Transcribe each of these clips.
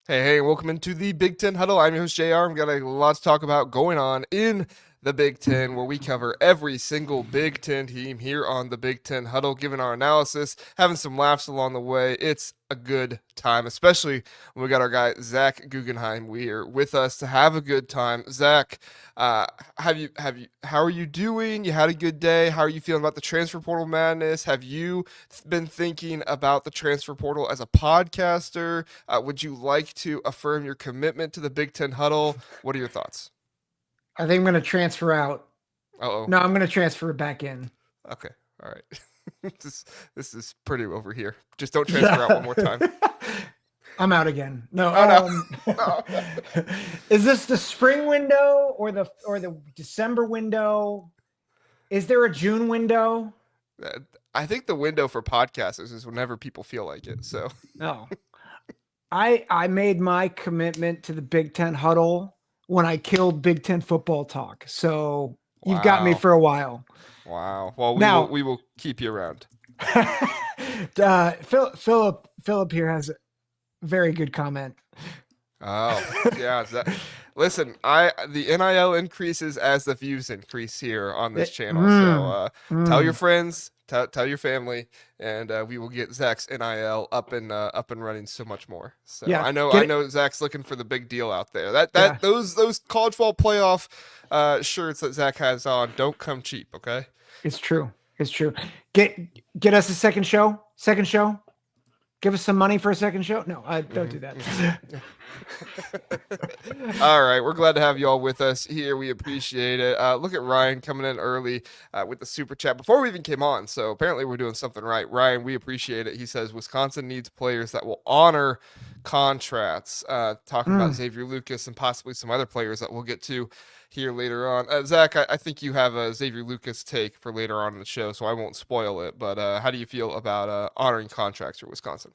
Hey, welcome into the Big Ten Huddle. I'm your host, JR. We've got a lot to talk about going on in the Big Ten, where we cover every single Big Ten team here on the Big Ten Huddle, giving our analysis, having some laughs along the way. It's a good time, especially when we got our guy, Zack Guggenheim, here with us to have a good time. Zack, uh, how are you doing? You had a good day. How are you feeling about the transfer portal madness? Have you been thinking about the transfer portal as a podcaster? Would you like to affirm your commitment to the Big Ten Huddle? What are your thoughts? I think I'm going to transfer out. Oh, No, I'm going to transfer it back in. okay, all right. this this is pretty over here. Just don't transfer out one more time. I'm out again. No, Oh no, no. is this the spring window or the December window? Is there a June window? I think the window for podcasters is whenever people feel like it. So, No. I made my commitment to the Big Ten huddle when I killed Big Ten football talk. So you've got me wow, for a while. wow. Well, we will Now, we will keep you around. Philip here has a very good comment. Oh, yeah. Listen, the NIL increases as the views increase here on this channel. So Mm, tell your mm. friends, tell your family, and we will get Zach's NIL up and running so much more. So Yeah, I get it. know Zach's looking for the big deal out there. That Yeah, that those college football playoff shirts that Zach has on don't come cheap. Okay. it's true. It's true. Get get us a second show. Second show. Give us some money for a second show. No, I don't Hmm. do that. All right, we're glad to have you all with us here. We appreciate it. Look at Ryan coming in early with the super chat before we even came on. So apparently we're doing something right. Ryan, we appreciate it. He says Wisconsin needs players that will honor contracts. Talking about Mm. Xavier Lucas and possibly some other players that we'll get to here later on. Zach, I think you have a Xavier Lucas take for later on in the show, so I won't spoil it. But how do you feel about honoring contracts for Wisconsin?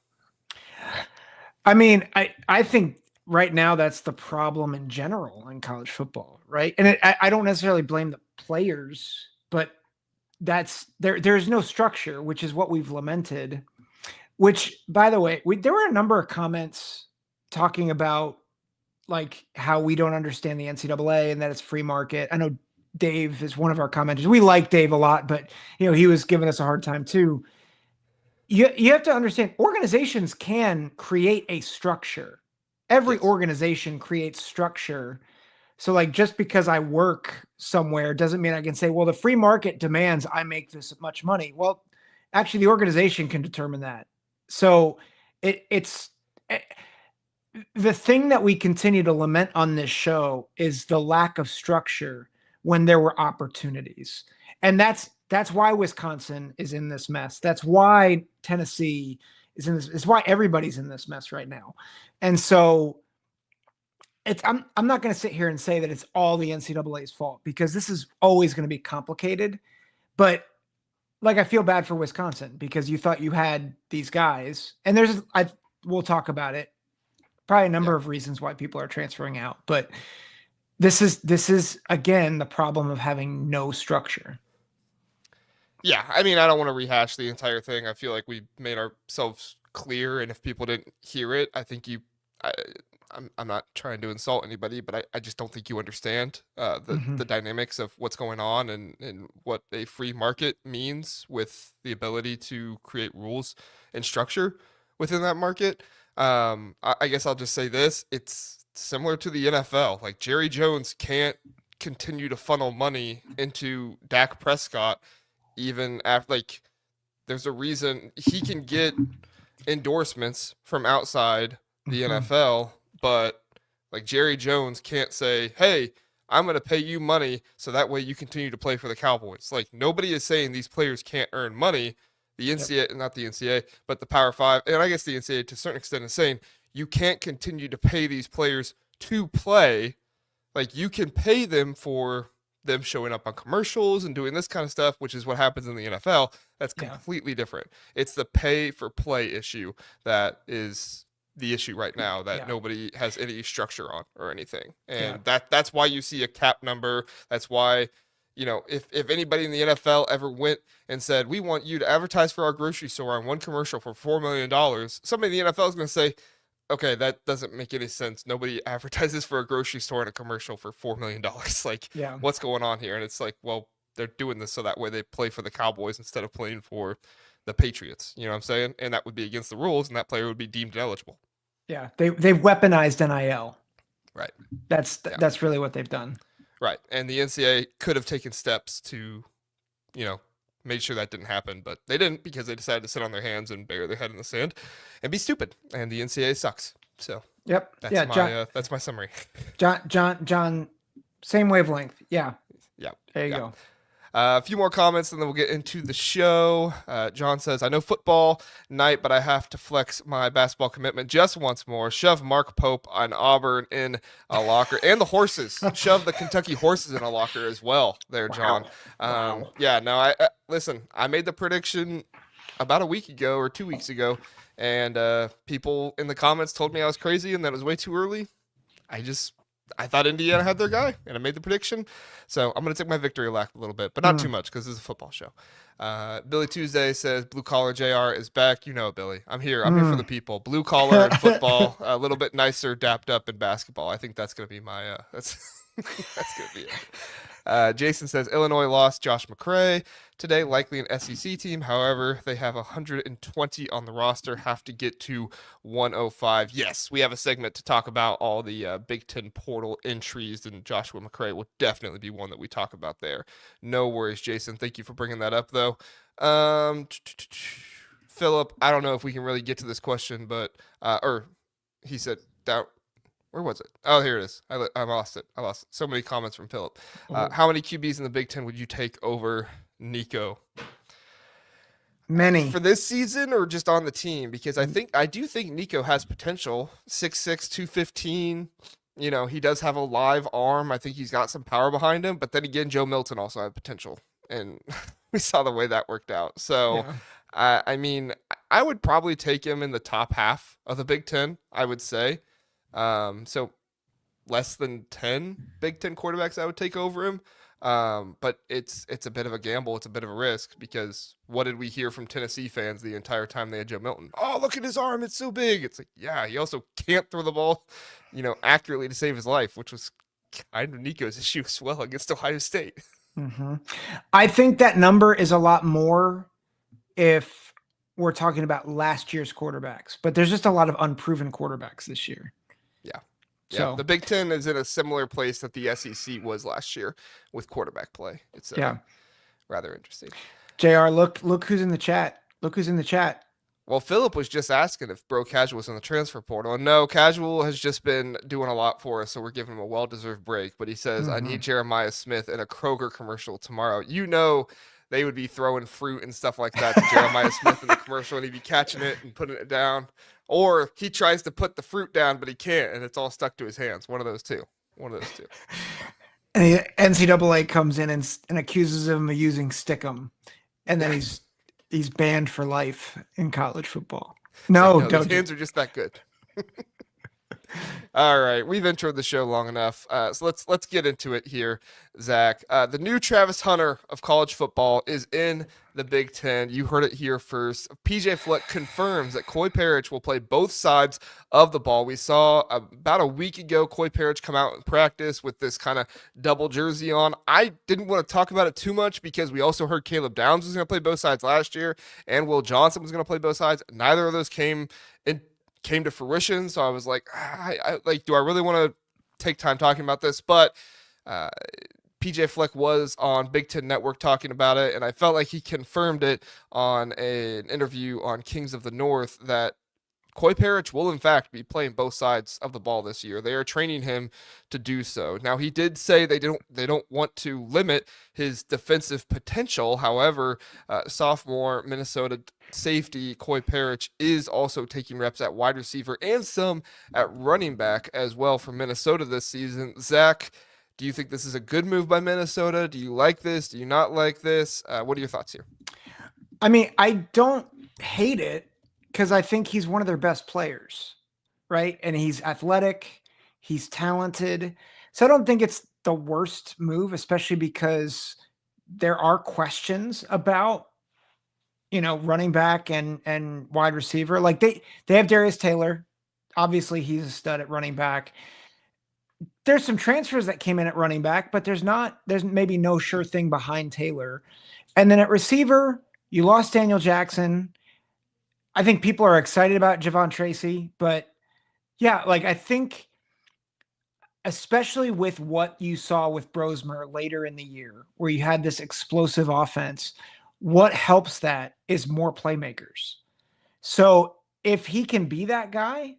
I mean, I think right now that's the problem in general in college football, right? And I don't necessarily blame the players, but that's there. There's no structure, which is what we've lamented. Which, by the way, there were a number of comments talking about like how we don't understand the NCAA and that it's free market. I know Dave is one of our commenters. We like Dave a lot, but he was giving us a hard time too. You have to understand organizations can create a structure. Every Yes. organization creates structure. So like just because I work somewhere doesn't mean I can say, well, the free market demands I make this much money. Well, actually the organization can determine that. So it's the thing that we continue to lament on this show is the lack of structure when there were opportunities. And that's why Wisconsin is in this mess. That's why Tennessee is in this. It's why everybody's in this mess right now. And so I'm not going to sit here and say that it's all the NCAA's fault because this is always going to be complicated. But like I feel bad for Wisconsin because you thought you had these guys, and we'll talk about it. Probably a Yeah. number of reasons why people are transferring out, but this is again the problem of having no structure. Yeah, I mean, I don't want to rehash the entire thing. I feel like we made ourselves clear, and if people didn't hear it, I think I, I'm not trying to insult anybody, but I just don't think you understand Mhm. the dynamics of what's going on and what a free market means with the ability to create rules and structure within that market. I guess I'll just say this: it's similar to the NFL. Like Jerry Jones can't continue to funnel money into Dak Prescott even after like there's a reason he can get endorsements from outside the Mhm. NFL, but like Jerry Jones can't say, "Hey, I'm going to pay you money so that way you continue to play for the Cowboys." Like nobody is saying these players can't earn money. The Yep. NCAA, not the NCAA, but the Power 5, and I guess the NCAA to a certain extent is saying you can't continue to pay these players to play. Like you can pay them for them showing up on commercials and doing this kind of stuff, which is what happens in the NFL. That's Yeah. completely different. It's the pay for play issue that is the issue right now that Yeah. nobody has any structure on or anything. Yeah. And that's why you see a cap number. That's why, if anybody in the NFL ever went and said, "We want you to advertise for our grocery store on one commercial for $4 million," somebody in the NFL is going to say, okay, that doesn't make any sense. Nobody advertises for a grocery store in a commercial for $4 million. Like, Yeah. what's going on here? And it's like, well, they're doing this so that way they play for the Cowboys instead of playing for the Patriots. You know what I'm saying? And that would be against the rules, and that player would be deemed ineligible. Yeah. They've weaponized NIL. Right. Yeah. That's really what they've done. Right. And the NCAA could have taken steps to, made sure that didn't happen, but they didn't because they decided to sit on their hands and bury their head in the sand and be stupid. And the NCAA sucks. So Yep. that's my summary. John, same wavelength. Yeah. Yeah. There you go. A few more comments and then we'll get into the show. John says, I know football night, but I have to flex my basketball commitment just once more. Shove Mark Pope on Auburn in a locker and the horses. Shove the Kentucky horses in a locker as well there, John. Wow. Yeah, no, listen, I made the prediction about a week ago or 2 weeks ago, and people in the comments told me I was crazy and that it was way too early. I thought Indiana had their guy, and I made the prediction. So I'm going to take my victory lap a little bit, but not too much because this is a football show. Billy Tuesday says, Blue Collar JR is back. You know it, Billy. I'm here. I'm here for the people. Blue collar and football, a little bit nicer, dapped up in basketball. I think that's going to be my that's going to be it. Jason says, Illinois lost Josh McCray today, likely an SEC team. However, they have 120 on the roster, have to get to 105. Yes, we have a segment to talk about all the Big Ten portal entries, and Joshua McCray will definitely be one that we talk about there. No worries, Jason. Thank you for bringing that up, though. Philip, I don't know if we can really get to this question, but or he said doubt. Where was it? Oh, here it is. I lost it. So many comments from Philip. How many QBs in the Big Ten would you take over Nico? Many. For this season or just on the team? Because I do think Nico has potential. 6'6", 215. He does have a live arm. I think he's got some power behind him. But then again, Joe Milton also had potential. And we saw the way that worked out. So, yeah. I would probably take him in the top half of the Big Ten, I would say. So less than 10 Big Ten quarterbacks I would take over him. But it's a bit of a gamble. It's a bit of a risk because what did we hear from Tennessee fans the entire time they had Joe Milton? Oh, look at his arm. It's so big. It's like, yeah, he also can't throw the ball, accurately to save his life, which was kind of Nico's issue as well against Ohio State. Mm-hmm. I think that number is a lot more if we're talking about last year's quarterbacks, but there's just a lot of unproven quarterbacks this year. Yeah, So the Big Ten is in a similar place that the SEC was last year with quarterback play. It's rather interesting. JR, look who's in the chat. Look who's in the chat. Well, Philip was just asking if Bro Casual was in the transfer portal. And no, Casual has just been doing a lot for us, so we're giving him a well-deserved break. But he says, I need Jeremiah Smith in a Kroger commercial tomorrow. They would be throwing fruit and stuff like that to Jeremiah Smith in the commercial, and he'd be catching it and putting it down. Or he tries to put the fruit down, but he can't, and it's all stuck to his hands. One of those two. And the NCAA comes in and accuses him of using Stickum, and then he's banned for life in college football. No, his hands are just that good. All right, we've introed the show long enough, so let's get into it here, Zach. The new Travis Hunter of college football is in the Big Ten. You heard it here first. PJ Fleck confirms that Coy Perich will play both sides of the ball. We saw about a week ago Coy Perich come out in practice with this kind of double jersey on. I didn't want to talk about it too much because we also heard Caleb Downs was going to play both sides last year, and Will Johnson was going to play both sides. Neither of those came to fruition, so I was like, do I really want to take time talking about this? But PJ Fleck was on Big Ten Network talking about it, and I felt like he confirmed it on an interview on Kings of the North that Coy Perich will in fact be playing both sides of the ball this year. They are training him to do so. Now, he did say they don't want to limit his defensive potential. However, sophomore Minnesota safety Coy Perich is also taking reps at wide receiver and some at running back as well for Minnesota this season. Zach, do you think this is a good move by Minnesota? Do you like this? Do you not like this? What are your thoughts here? I mean, I don't hate it because I think he's one of their best players, right? And he's athletic, he's talented. So I don't think it's the worst move, especially because there are questions about, running back and wide receiver. Like they have Darius Taylor. obviously he's a stud at running back. There's some transfers that came in at running back, but there's maybe no sure thing behind Taylor. And then at receiver, you lost Daniel Jackson. I think people are excited about Javon Tracy, but yeah, like I think especially with what you saw with Brosmer later in the year, where you had this explosive offense, what helps that is more playmakers. So if he can be that guy,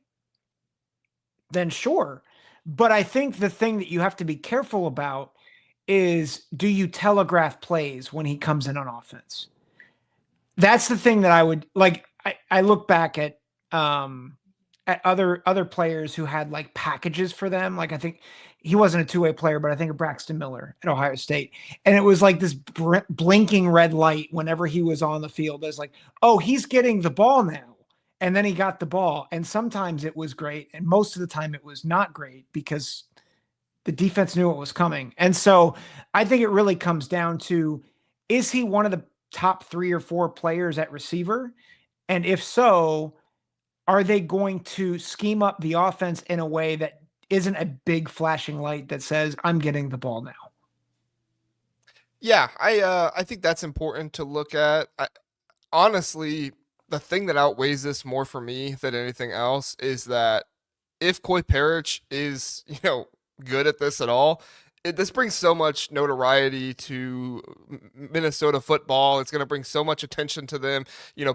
then sure. But I think the thing that you have to be careful about is, do you telegraph plays when he comes in on offense? That's the thing that I would like. I look back at other players who had like packages for them. Like I think he wasn't a two-way player, but I think of Braxton Miller at Ohio State. And it was like this blinking red light whenever he was on the field. It's like, oh, he's getting the ball now. And then he got the ball. And sometimes it was great. And most of the time it was not great because the defense knew what was coming. And so I think it really comes down to, is he one of the top 3 or 4 players at receiver? And if so, are they going to scheme up the offense in a way that isn't a big flashing light that says, I'm getting the ball now? Yeah, I think that's important to look at. Honestly, the thing that outweighs this more for me than anything else is that if Coy Perich is, good at this at all, this brings so much notoriety to Minnesota football. It's going to bring so much attention to them.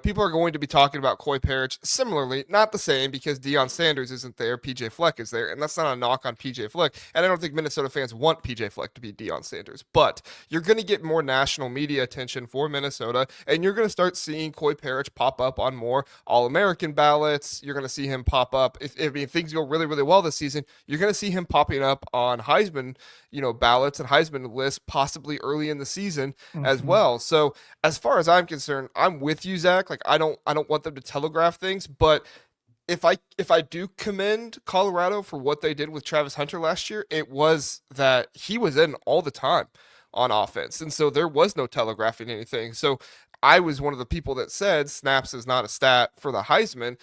People are going to be talking about Coy Perich similarly, not the same because Deion Sanders isn't there, PJ Fleck is there, and that's not a knock on PJ Fleck. And I don't think Minnesota fans want PJ Fleck to be Deion Sanders, but you're going to get more national media attention for Minnesota, and you're going to start seeing Coy Perich pop up on more All-American ballots. You're going to see him pop up if things go really, really well this season. You're going to see him popping up on Heisman ballots and Heisman lists possibly early in the season as well. So as far as I'm concerned, I'm with you, Zach. Like I don't want them to telegraph things, but if I do commend Colorado for what they did with Travis Hunter last year, it was that he was in all the time on offense. And so there was no telegraphing anything. So I was one of the people that said snaps is not a stat for the Heisman.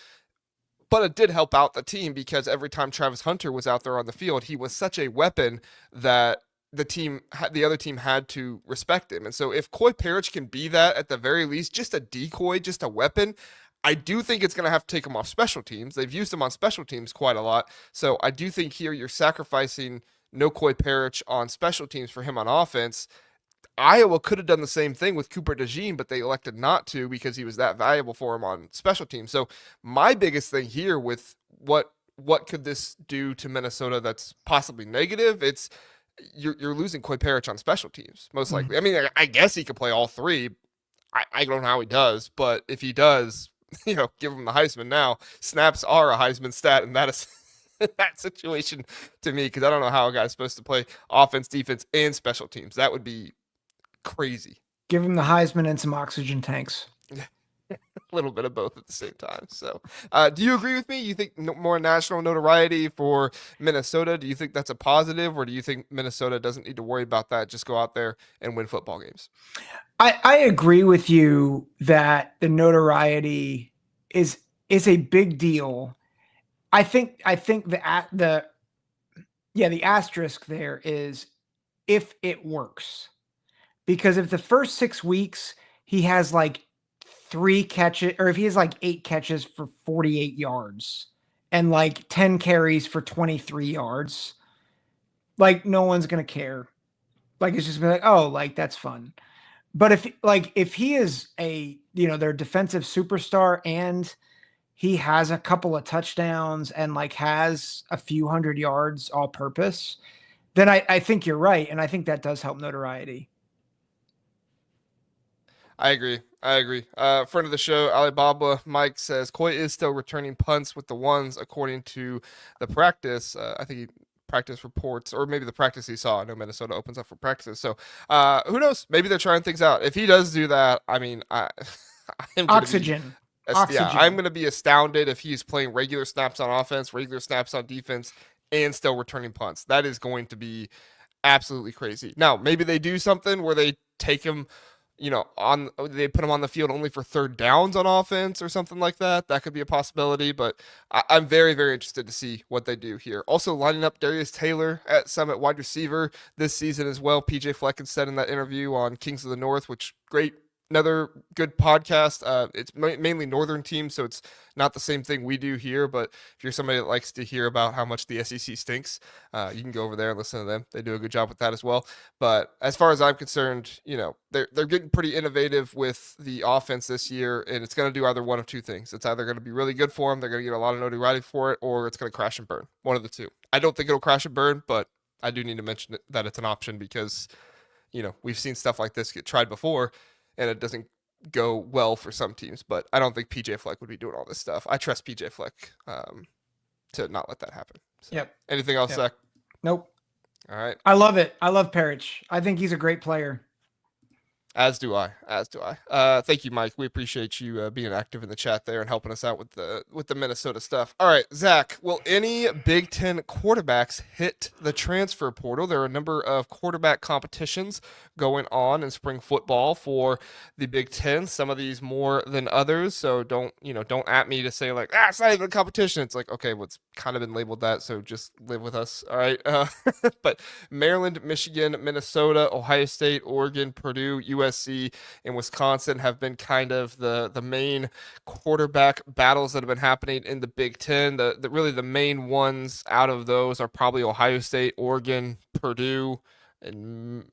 But it did help out the team because every time Travis Hunter was out there on the field, he was such a weapon that the other team had to respect him. And so if Coy Perich can be that at the very least, just a decoy, just a weapon, I do think it's going to have to take him off special teams. They've used him on special teams quite a lot. So I do think here you're sacrificing no Coy Perich on special teams for him on offense. Iowa could have done the same thing with Cooper DeJean, but they elected not to because he was that valuable for him on special teams. So my biggest thing here with what could this do to Minnesota that's possibly negative? It's you're losing Coy Perich on special teams, most likely. I mean, I guess he could play all 3. I don't know how he does, but if he does, give him the Heisman now. Snaps are a Heisman stat, and that is that situation to me because I don't know how a guy's supposed to play offense, defense, and special teams. That would be crazy. Give him the Heisman and some oxygen tanks. A little bit of both at the same time. So, do you agree with me? You think more national notoriety for Minnesota? Do you think that's a positive, or do you think Minnesota doesn't need to worry about that? Just go out there and win football games. I agree with you that the notoriety is a big deal. I think the asterisk there is if it works. Because if the first 6 weeks he has like 3 catches, or if he has like 8 catches for 48 yards and like 10 carries for 23 yards, like no one's going to care. Like it's just be like, oh, like that's fun. But if he is their defensive superstar and he has a couple of touchdowns and like has a few hundred yards all purpose, then I think you're right. And I think that does help notoriety. I agree. Friend of the show, Alibaba Mike says Coy is still returning punts with the ones according to the practice. I think practice reports, or maybe the practice he saw. I know Minnesota opens up for practices, so who knows? Maybe they're trying things out. If he does do that, I mean, I'm Oxygen. Yeah, I'm going to be astounded if he's playing regular snaps on offense, regular snaps on defense, and still returning punts. That is going to be absolutely crazy. Now, maybe they do something where they take him they put him on the field only for third downs on offense or something like that. That could be a possibility, but I'm very, very interested to see what they do here. Also lining up Darius Taylor at Summit wide receiver this season as well. PJ Fleck said in that interview on Kings of the North, which great. Another good podcast. It's mainly Northern teams, so it's not the same thing we do here. But if you're somebody that likes to hear about how much the SEC stinks, you can go over there and listen to them. They do a good job with that as well. But as far as I'm concerned, they're getting pretty innovative with the offense this year, and it's going to do either one of two things. It's either going to be really good for them, they're going to get a lot of notoriety for it, or it's going to crash and burn. One of the two. I don't think it'll crash and burn, but I do need to mention that it's an option because we've seen stuff like this get tried before, and it doesn't go well for some teams. But I don't think PJ Fleck would be doing all this stuff. I trust PJ Fleck to not let that happen. So, Yep. Anything else, Yep. Zach? Nope. All right. I love it. I love Perich. I think he's a great player. As do I. Thank you, Mike. We appreciate you being active in the chat there and helping us out with the Minnesota stuff. All right, Zach, will any Big Ten quarterbacks hit the transfer portal? There are a number of quarterback competitions going on in spring football for the Big Ten. Some of these more than others. So don't at me to say like, it's not even a competition. It's like, okay, well, it's kind of been labeled that, so just live with us. All right. But Maryland, Michigan, Minnesota, Ohio State, Oregon, Purdue, USC, and Wisconsin have been kind of the main quarterback battles that have been happening in the Big Ten. Really the main ones out of those are probably Ohio State, Oregon, Purdue, and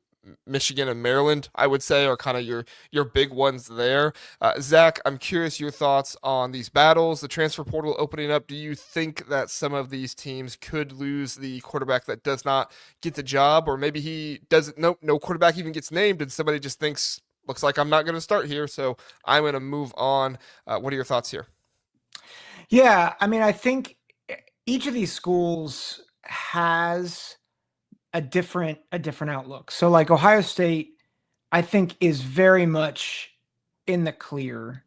Michigan and Maryland, I would say, are kind of your big ones there. Zach, I'm curious your thoughts on these battles, the transfer portal opening up. Do you think that some of these teams could lose the quarterback that does not get the job, or maybe he doesn't? No quarterback even gets named, and somebody just thinks, looks like I'm not going to start here, so I'm going to move on. What are your thoughts here? Yeah, I mean, I think each of these schools has a different outlook. So like Ohio State, I think is very much in the clear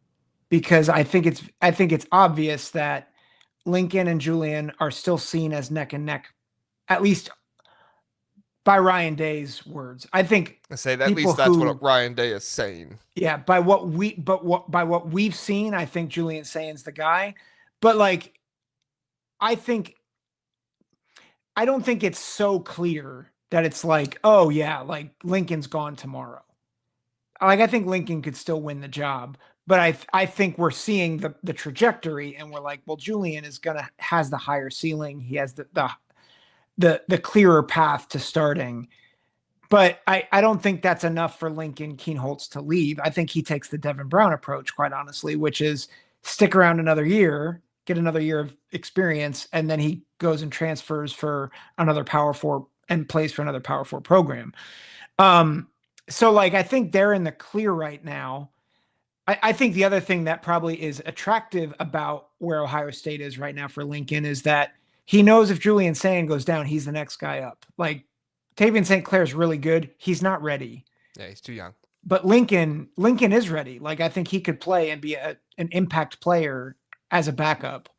because I think it's obvious that Lincoln and Julian are still seen as neck and neck, at least by Ryan Day's words. I think I say that at least that's what Ryan Day is saying. Yeah, by what we've seen, I think Julian Saint's the guy. But like I don't think it's so clear that it's like, oh yeah, like Lincoln's gone tomorrow. Like I think Lincoln could still win the job, but I think we're seeing the trajectory, and we're like, well, Julian has the higher ceiling. He has the clearer path to starting. But I don't think that's enough for Lincoln Kienholz to leave. I think he takes the Devin Brown approach, quite honestly, which is stick around another year, get another year of experience, and then he goes and transfers for another Power 4 and plays for another Power 4 program. So like, I think they're in the clear right now. I think the other thing that probably is attractive about where Ohio State is right now for Lincoln is that he knows if Julian Saint goes down, he's the next guy up. Like Tavian St. Clair is really good. He's not ready. Yeah, he's too young. But Lincoln is ready. Like I think he could play and be an impact player as a backup.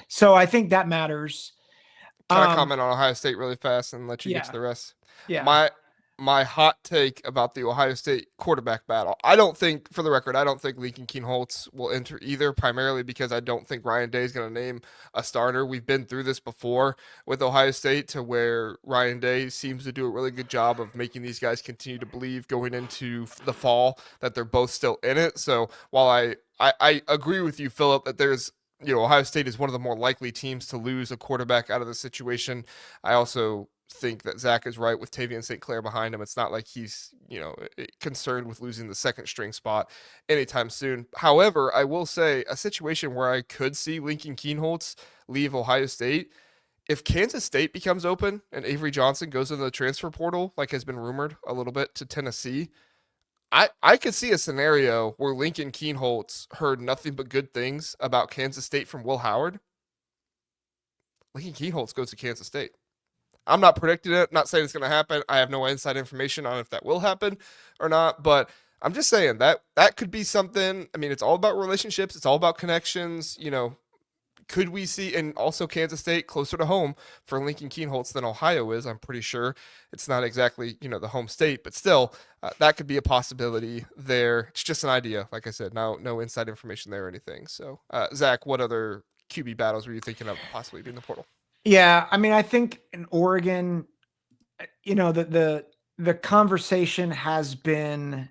So I think that matters. Can I comment on Ohio State really fast and let you get to the rest? Yeah. My hot take about the Ohio State quarterback battle. For the record, I don't think Lincoln Kienholz will enter either, primarily because I don't think Ryan Day is going to name a starter. We've been through this before with Ohio State, to where Ryan Day seems to do a really good job of making these guys continue to believe going into the fall that they're both still in it. So while I agree with you, Philip, that there's Ohio State is one of the more likely teams to lose a quarterback out of the situation, I also think that Zack is right with Tavian St. Clair behind him. It's not like he's, concerned with losing the second string spot anytime soon. However, I will say a situation where I could see Lincoln Kienholz leave Ohio State, if Kansas State becomes open and Avery Johnson goes into the transfer portal, like has been rumored a little bit, to Tennessee, I could see a scenario where Lincoln Kienholz heard nothing but good things about Kansas State from Will Howard. Lincoln Kienholz goes to Kansas State. I'm not predicting it. Not saying it's going to happen. I have no inside information on if that will happen or not. But I'm just saying that could be something. I mean, it's all about relationships. It's all about connections. could we see, and also Kansas State closer to home for Lincoln Kienholz than Ohio is? I'm pretty sure it's not exactly, the home state, but still, that could be a possibility there. It's just an idea. Like I said, no inside information there or anything. So, Zach, what other QB battles were you thinking of possibly being the portal? Yeah, I mean, I think in Oregon, the conversation has been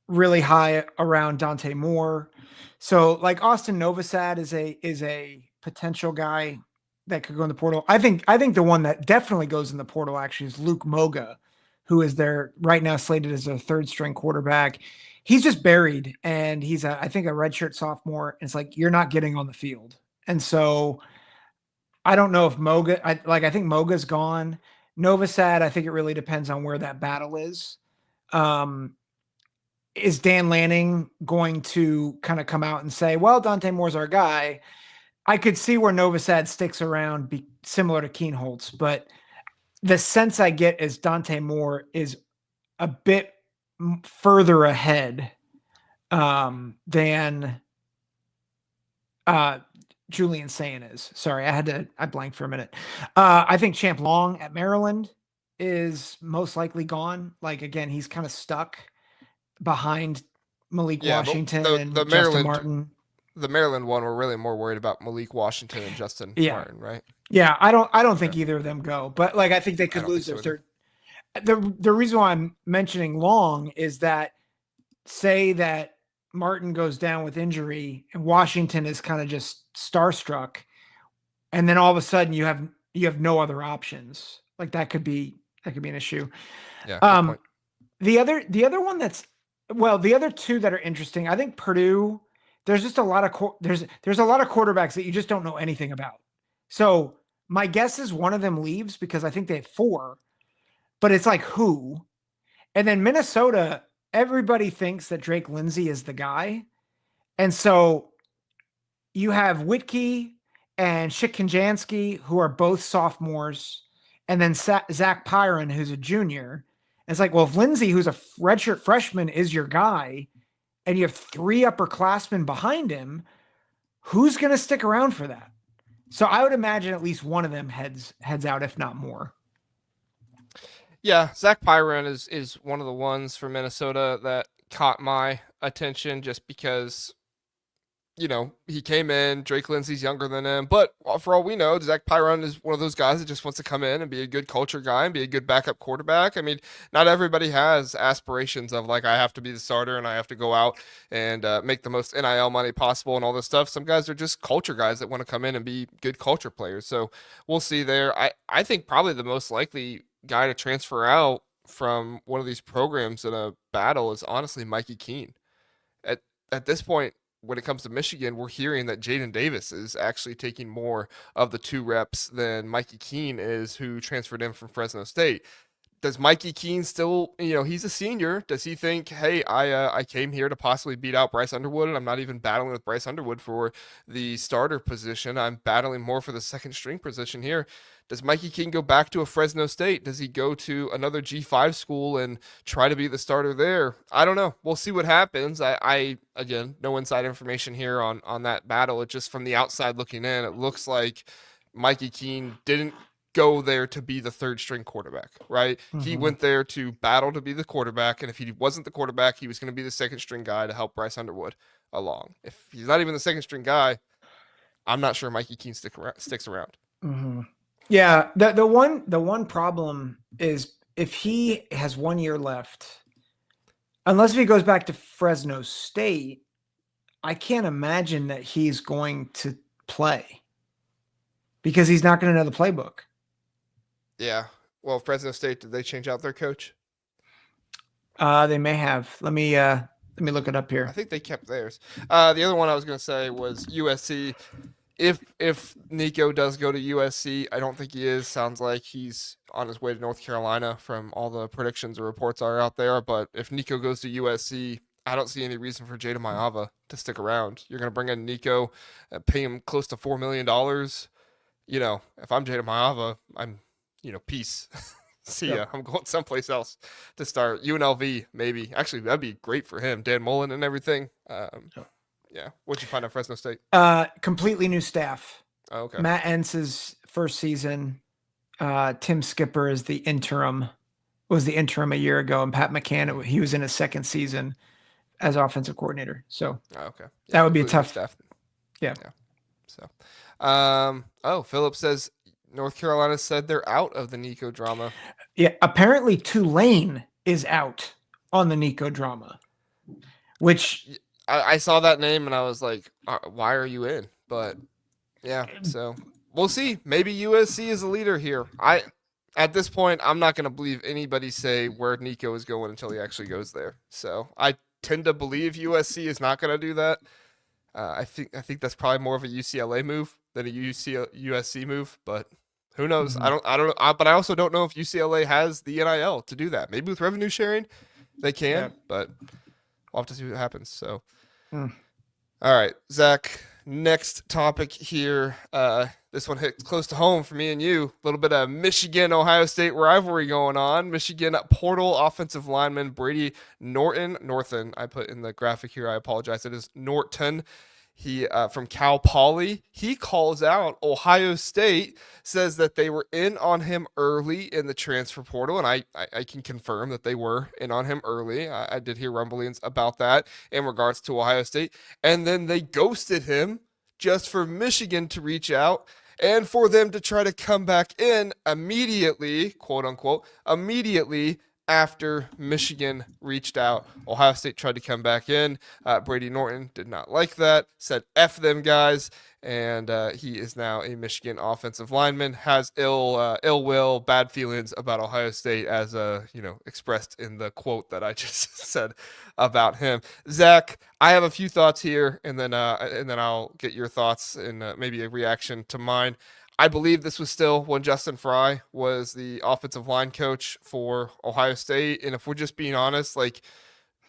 really high around Dante Moore. So like Austin Novosad is a potential guy that could go in the portal. I think the one that definitely goes in the portal actually is Luke Moga, who is there right now slated as a third string quarterback. He's just buried, and he's I think a redshirt sophomore. And it's like you're not getting on the field, and so I don't know if Moga. I think Moga's gone. Novosad, I think it really depends on where that battle is. Um, is Dan Lanning going to kind of come out and say, well, Dante Moore's our guy? I could see where Novosad sticks around, be similar to Kienholz, but the sense I get is Dante Moore is a bit further ahead than Julian Sayin is. Sorry, I blanked for a minute. I think Champ Long at Maryland is most likely gone. Like, again, he's kind of stuck behind Malik Washington and the Justin Maryland Martin. the Maryland one, we're really more worried about Malik Washington and Justin Martin, right? Yeah, I don't think either of them go, but like I think they could lose their third. The reason why I'm mentioning Long is that say that Martin goes down with injury and Washington is kind of just starstruck, and then all of a sudden you have no other options. Like that could be an issue. Yeah. Good point. The other one the other two that are interesting, I think Purdue, there's just a lot of there's a lot of quarterbacks that you just don't know anything about. So my guess is one of them leaves because I think they have 4, but it's like who? And then Minnesota, everybody thinks that Drake Lindsay is the guy. And so you have Whitkey and Shikanjansky, who are both sophomores, and then Zack Pyron, who's a junior. It's like, well, if Lindsay, who's a redshirt freshman, is your guy, and you have 3 upperclassmen behind him, who's going to stick around for that? So I would imagine at least one of them heads out, if not more. Yeah, Zack Pyron is one of the ones for Minnesota that caught my attention just because, he came in, Drake Lindsay's younger than him, but for all we know, Zack Pyron is one of those guys that just wants to come in and be a good culture guy and be a good backup quarterback. I mean, not everybody has aspirations of like, I have to be the starter and I have to go out and make the most NIL money possible and all this stuff. Some guys are just culture guys that want to come in and be good culture players. So we'll see there. I think probably the most likely guy to transfer out from one of these programs in a battle is honestly Mikey Keene. At this point, when it comes to Michigan, we're hearing that Jaden Davis is actually taking more of the 2 reps than Mikey Keene is, who transferred in from Fresno State. Does Mikey Keene still, he's a senior. Does he think, hey, I came here to possibly beat out Bryce Underwood, and I'm not even battling with Bryce Underwood for the starter position. I'm battling more for the second string position here. Does Mikey Keene go back to a Fresno State? Does he go to another G5 school and try to be the starter there? I don't know. We'll see what happens. I again, no inside information here on that battle. It just from the outside looking in, it looks like Mikey Keene didn't go there to be the third string quarterback, right? Mm-hmm. He went there to battle to be the quarterback, and if he wasn't the quarterback, he was going to be the second string guy to help Bryce Underwood along. If he's not even the second string guy, I'm not sure Mikey Keene sticks around. Mm-hmm. Yeah, the one problem is if he has 1 year left, unless if he goes back to Fresno State, I can't imagine that he's going to play because he's not going to know the playbook. Yeah. Well, Fresno State, did they change out their coach? They may have. Let me look it up here. I think they kept theirs. The other one I was going to say was USC. If Nico does go to USC, I don't think he is. Sounds like he's on his way to North Carolina from all the predictions or reports are out there. But if Nico goes to USC, I don't see any reason for Jada Mayava to stick around. You're going to bring in Nico, pay him close to $4 million. If I'm Jada Mayava, I'm, peace. See ya. I'm going someplace else to start. UNLV, maybe. Actually, that'd be great for him. Dan Mullen and everything. Yeah. What'd you find at Fresno State? Completely new staff. Oh, okay. Matt Entz's first season. Tim Skipper is the interim. Was the interim a year ago, and Pat McCann, he was in his second season as offensive coordinator. So Oh, okay. Yeah, that would be a completely new tough. staff. Yeah. Yeah. So, Philip says North Carolina said they're out of the Nico drama. Yeah. Apparently Tulane is out on the Nico drama, which I saw that name and I was like, why are you in? But yeah, so we'll see. Maybe USC is the leader here. At this point, I'm not going to believe anybody say where Nico is going until he actually goes there. So I tend to believe USC is not going to do that. I think that's probably more of a UCLA move than a USC move, but who knows? Mhm. I don't know. But I also don't know if UCLA has the NIL to do that. Maybe with revenue sharing, they can, Yeah. but we'll have to see what happens. So, Mm. all right, Zach. Next topic here. This one hit close to home for me and you. A little bit of Michigan-Ohio State rivalry going on. Michigan portal offensive lineman Brady Norton. I put in the graphic here. I apologize. It is Norton. He from Cal Poly. He calls out Ohio State, says that they were in on him early in the transfer portal, and I can confirm that they were in on him early. I did hear rumblings about that in regards to Ohio State, and then they ghosted him just for Michigan to reach out and for them to try to come back in immediately, quote unquote, immediately after Michigan reached out. Ohio State tried to come back in. Brady Norton did not like that, said F them guys, and he is now a Michigan offensive lineman, has ill will, bad feelings about Ohio State as expressed in the quote that I just said about him. Zach, I have a few thoughts here, and then I'll get your thoughts and maybe a reaction to mine. I believe this was still when Justin Fry was the offensive line coach for Ohio State. And if we're just being honest, like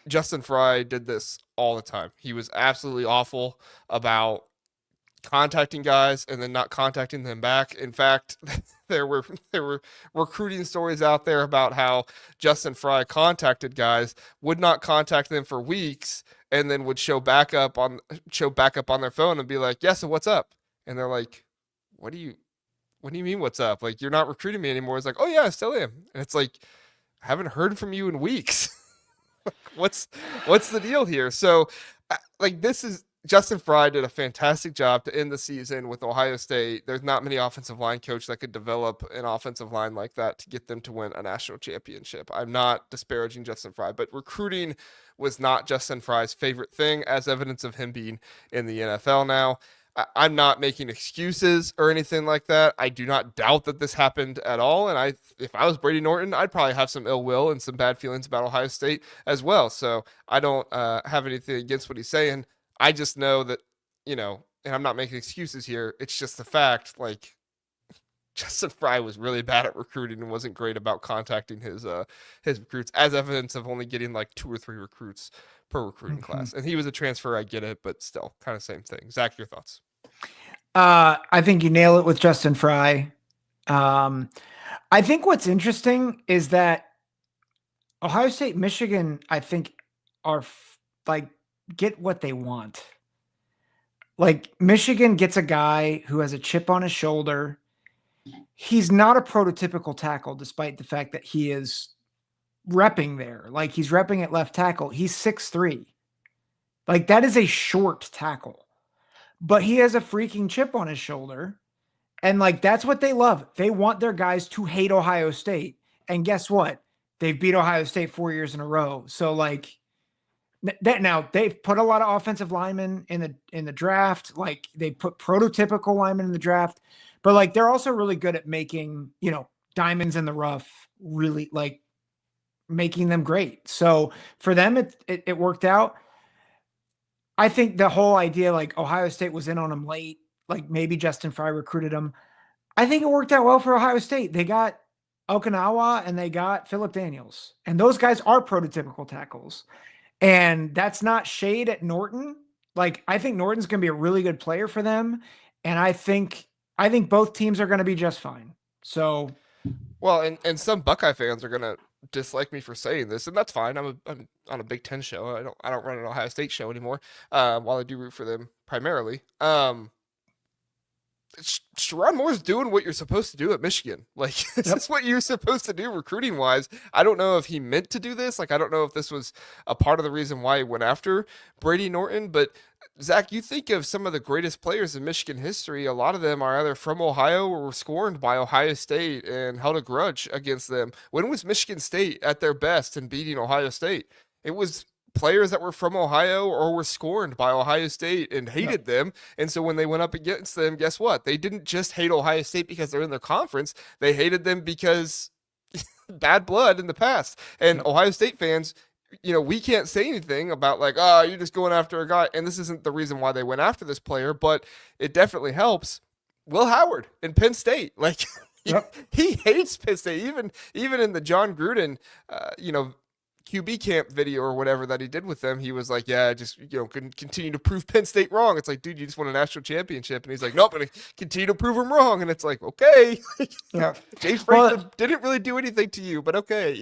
Justin Fry did this all the time. He was absolutely awful about contacting guys and then not contacting them back. In fact, there were recruiting stories out there about how Justin Fry contacted guys, would not contact them for weeks, and then would show back up on their phone and be like, "Yeah, so what's up?" And they're like, what do you mean what's up? Like, you're not recruiting me anymore. It's like, oh yeah, I still am. And it's like, I haven't heard from you in weeks. what's the deal here? So like, this is Justin Fry did a fantastic job to end the season with Ohio State. There's not many offensive line coaches that could develop an offensive line like that to get them to win a national championship. I'm not disparaging Justin Fry, but recruiting was not Justin Fry's favorite thing, as evidence of him being in the NFL now. I'm not making excuses or anything like that. I do not doubt that this happened at all. And if I was Brady Norton, I'd probably have some ill will and some bad feelings about Ohio State as well. So I don't have anything against what he's saying. I just know that, and I'm not making excuses here. It's just the fact, like, Justin Fry was really bad at recruiting and wasn't great about contacting his recruits, as evidence of only getting like 2 or 3 recruits per recruiting class. And he was a transfer, I get it, but still kind of same thing. Zach, your thoughts? I think you nail it with Justin Fry. I think what's interesting is that Ohio State, Michigan, I think are get what they want. Like, Michigan gets a guy who has a chip on his shoulder. He's not a prototypical tackle, despite the fact that he is repping there. Like, he's repping at left tackle. He's 6'3". Like, that is a short tackle. But he has a freaking chip on his shoulder. And, like, that's what they love. They want their guys to hate Ohio State. And guess what? They've beat Ohio State 4 years in a row. So, like, that now they've put a lot of offensive linemen in the draft. Like, they put prototypical linemen in the draft. But, like, they're also really good at making, diamonds in the rough, really, like, making them great. So for them, it worked out. I think the whole idea, like, Ohio State was in on him late, like maybe Justin Fry recruited him. I think it worked out well for Ohio State. They got Okinawa and they got Phillip Daniels, and those guys are prototypical tackles. And that's not shade at Norton. Like, I think Norton's going to be a really good player for them. And I think both teams are going to be just fine. So, well, and some Buckeye fans are going to dislike me for saying this, and that's fine. I'm on a Big Ten show. I don't run an Ohio State show anymore. While I do root for them primarily. Sherrod Moore's doing what you're supposed to do at Michigan. Like, this is what you're supposed to do recruiting wise. I don't know if he meant to do this. Like, I don't know if this was a part of the reason why he went after Brady Norton. But, Zach, you think of some of the greatest players in Michigan history. A lot of them are either from Ohio or were scorned by Ohio State and held a grudge against them. When was Michigan State at their best in beating Ohio State? It was players that were from Ohio or were scorned by Ohio State and hated them. And so when they went up against them, guess what? They didn't just hate Ohio State because they're in their conference. They hated them because bad blood in the past. And Ohio State fans, we can't say anything about like, oh, you're just going after a guy. And this isn't the reason why they went after this player, but it definitely helps. Will Howard in Penn State, like he hates Penn State. Even in the John Gruden, QB camp video or whatever that he did with them, he was like, yeah, just, continue to prove Penn State wrong. It's like, dude, you just won a national championship. And he's like, nope, I'm going to continue to prove him wrong. And it's like, okay. James Franklin didn't really do anything to you, but okay.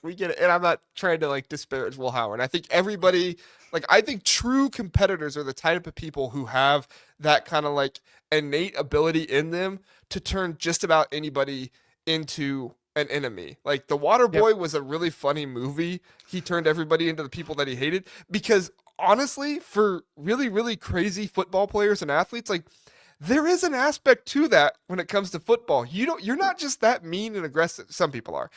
We get it. And I'm not trying to like disparage Will Howard. I think everybody, I think true competitors are the type of people who have that kind of like innate ability in them to turn just about anybody into an enemy. Like The Waterboy was a really funny movie. He turned everybody into the people that he hated because honestly, for really, really crazy football players and athletes, like there is an aspect to that when it comes to football. You're not just that mean and aggressive. Some people are.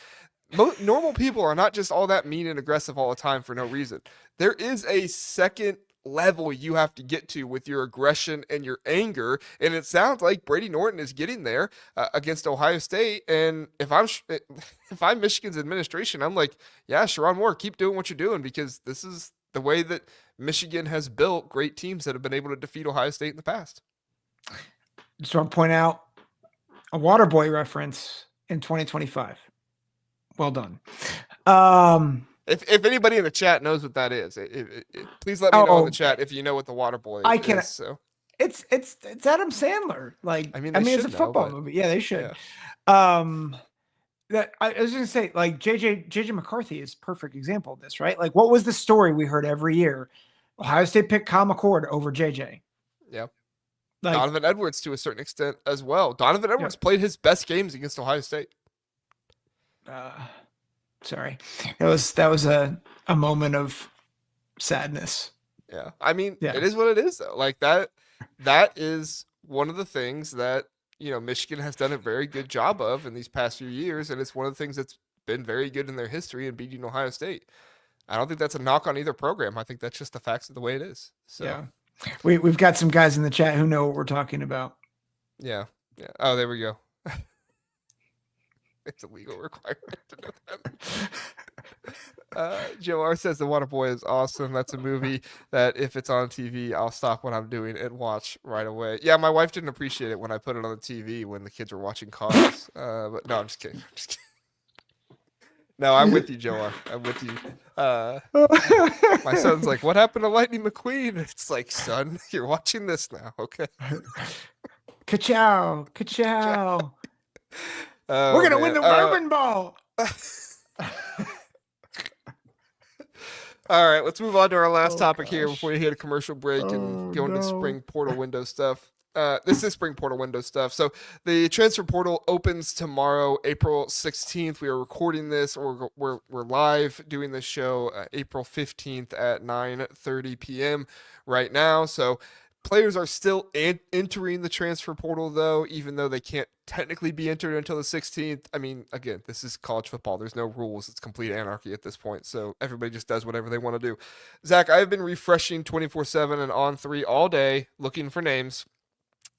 Normal people are not just all that mean and aggressive all the time for no reason. There is a second level you have to get to with your aggression and your anger, and it sounds like Brady Norton is getting there against Ohio State. And if I'm Michigan's administration, I'm like, yeah, Sherrod Moore, keep doing what you're doing because this is the way that Michigan has built great teams that have been able to defeat Ohio State in the past. Just want to point out a Waterboy reference in 2025. Well done. If anybody in the chat knows what that is, please let me know in the chat if you know what the Waterboy is. So it's Adam Sandler. Like, I mean, it's a football movie. Yeah, they should. Yeah. That I was going to say, like JJ McCarthy is a perfect example of this, right? Like, what was the story we heard every year? Ohio State picked Kyle McCord over JJ. Yeah. Like, Donovan Edwards to a certain extent as well. Donovan Edwards played his best games against Ohio State. Sorry. That was a moment of sadness. Yeah. I mean, it is what it is though. Like that is one of the things that, Michigan has done a very good job of in these past few years. And it's one of the things that's been very good in their history in beating Ohio State. I don't think that's a knock on either program. I think that's just the facts of the way it is. So yeah. We've got some guys in the chat who know what we're talking about. Yeah. Yeah. Oh, there we go. It's a legal requirement to know that. Joe R says The Waterboy is awesome. That's a movie that if it's on TV, I'll stop what I'm doing and watch right away. Yeah, my wife didn't appreciate it when I put it on the TV when the kids were watching Cars. But no, I'm just kidding. No, I'm with you, Joe R. I'm with you. My son's like, what happened to Lightning McQueen? It's like, son, you're watching this now, okay? Ka-chow, ka-chow. We're going to win the Bourbon Bowl. All right, let's move on to our last topic here before we hit a commercial break and go into spring portal window stuff. This is spring portal window stuff. So the transfer portal opens tomorrow, April 16th. We are recording this, or we're live doing this show April 15th at 9:30 p.m. right now. So players are still entering the transfer portal, though, even though they can't technically be entered until the 16th. I mean, again, this is college football. There's no rules. It's complete anarchy at this point. So everybody just does whatever they want to do. Zach, I've been refreshing 24/7 and On3 all day looking for names.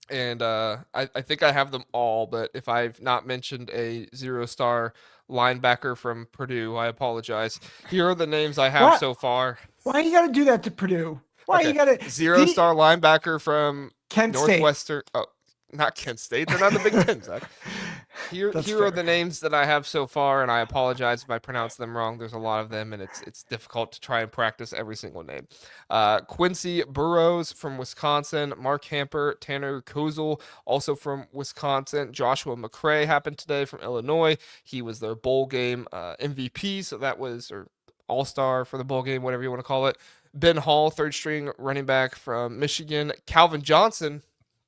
And I think I have them all. But if I've not mentioned a 0-star linebacker from Purdue, I apologize. Here are the names I have so far. Why you got to do that to Purdue? Why you got to 0-star linebacker from Kent Northwestern? State. Oh, not Kent State. They're not the Big Ten, Zach. Here, That's here are fair. the names that I have so far, and I apologize if I pronounce them wrong. There's a lot of them, and it's difficult to try and practice every single name. Quincy Burrows from Wisconsin, Mark Hamper, Tanner Kozel, also from Wisconsin. Joshua McCray happened today from Illinois. He was their bowl game MVP, so that was or all-star for the bowl game, whatever you want to call it. Ben Hall, third string running back from Michigan. Calvin Johnson,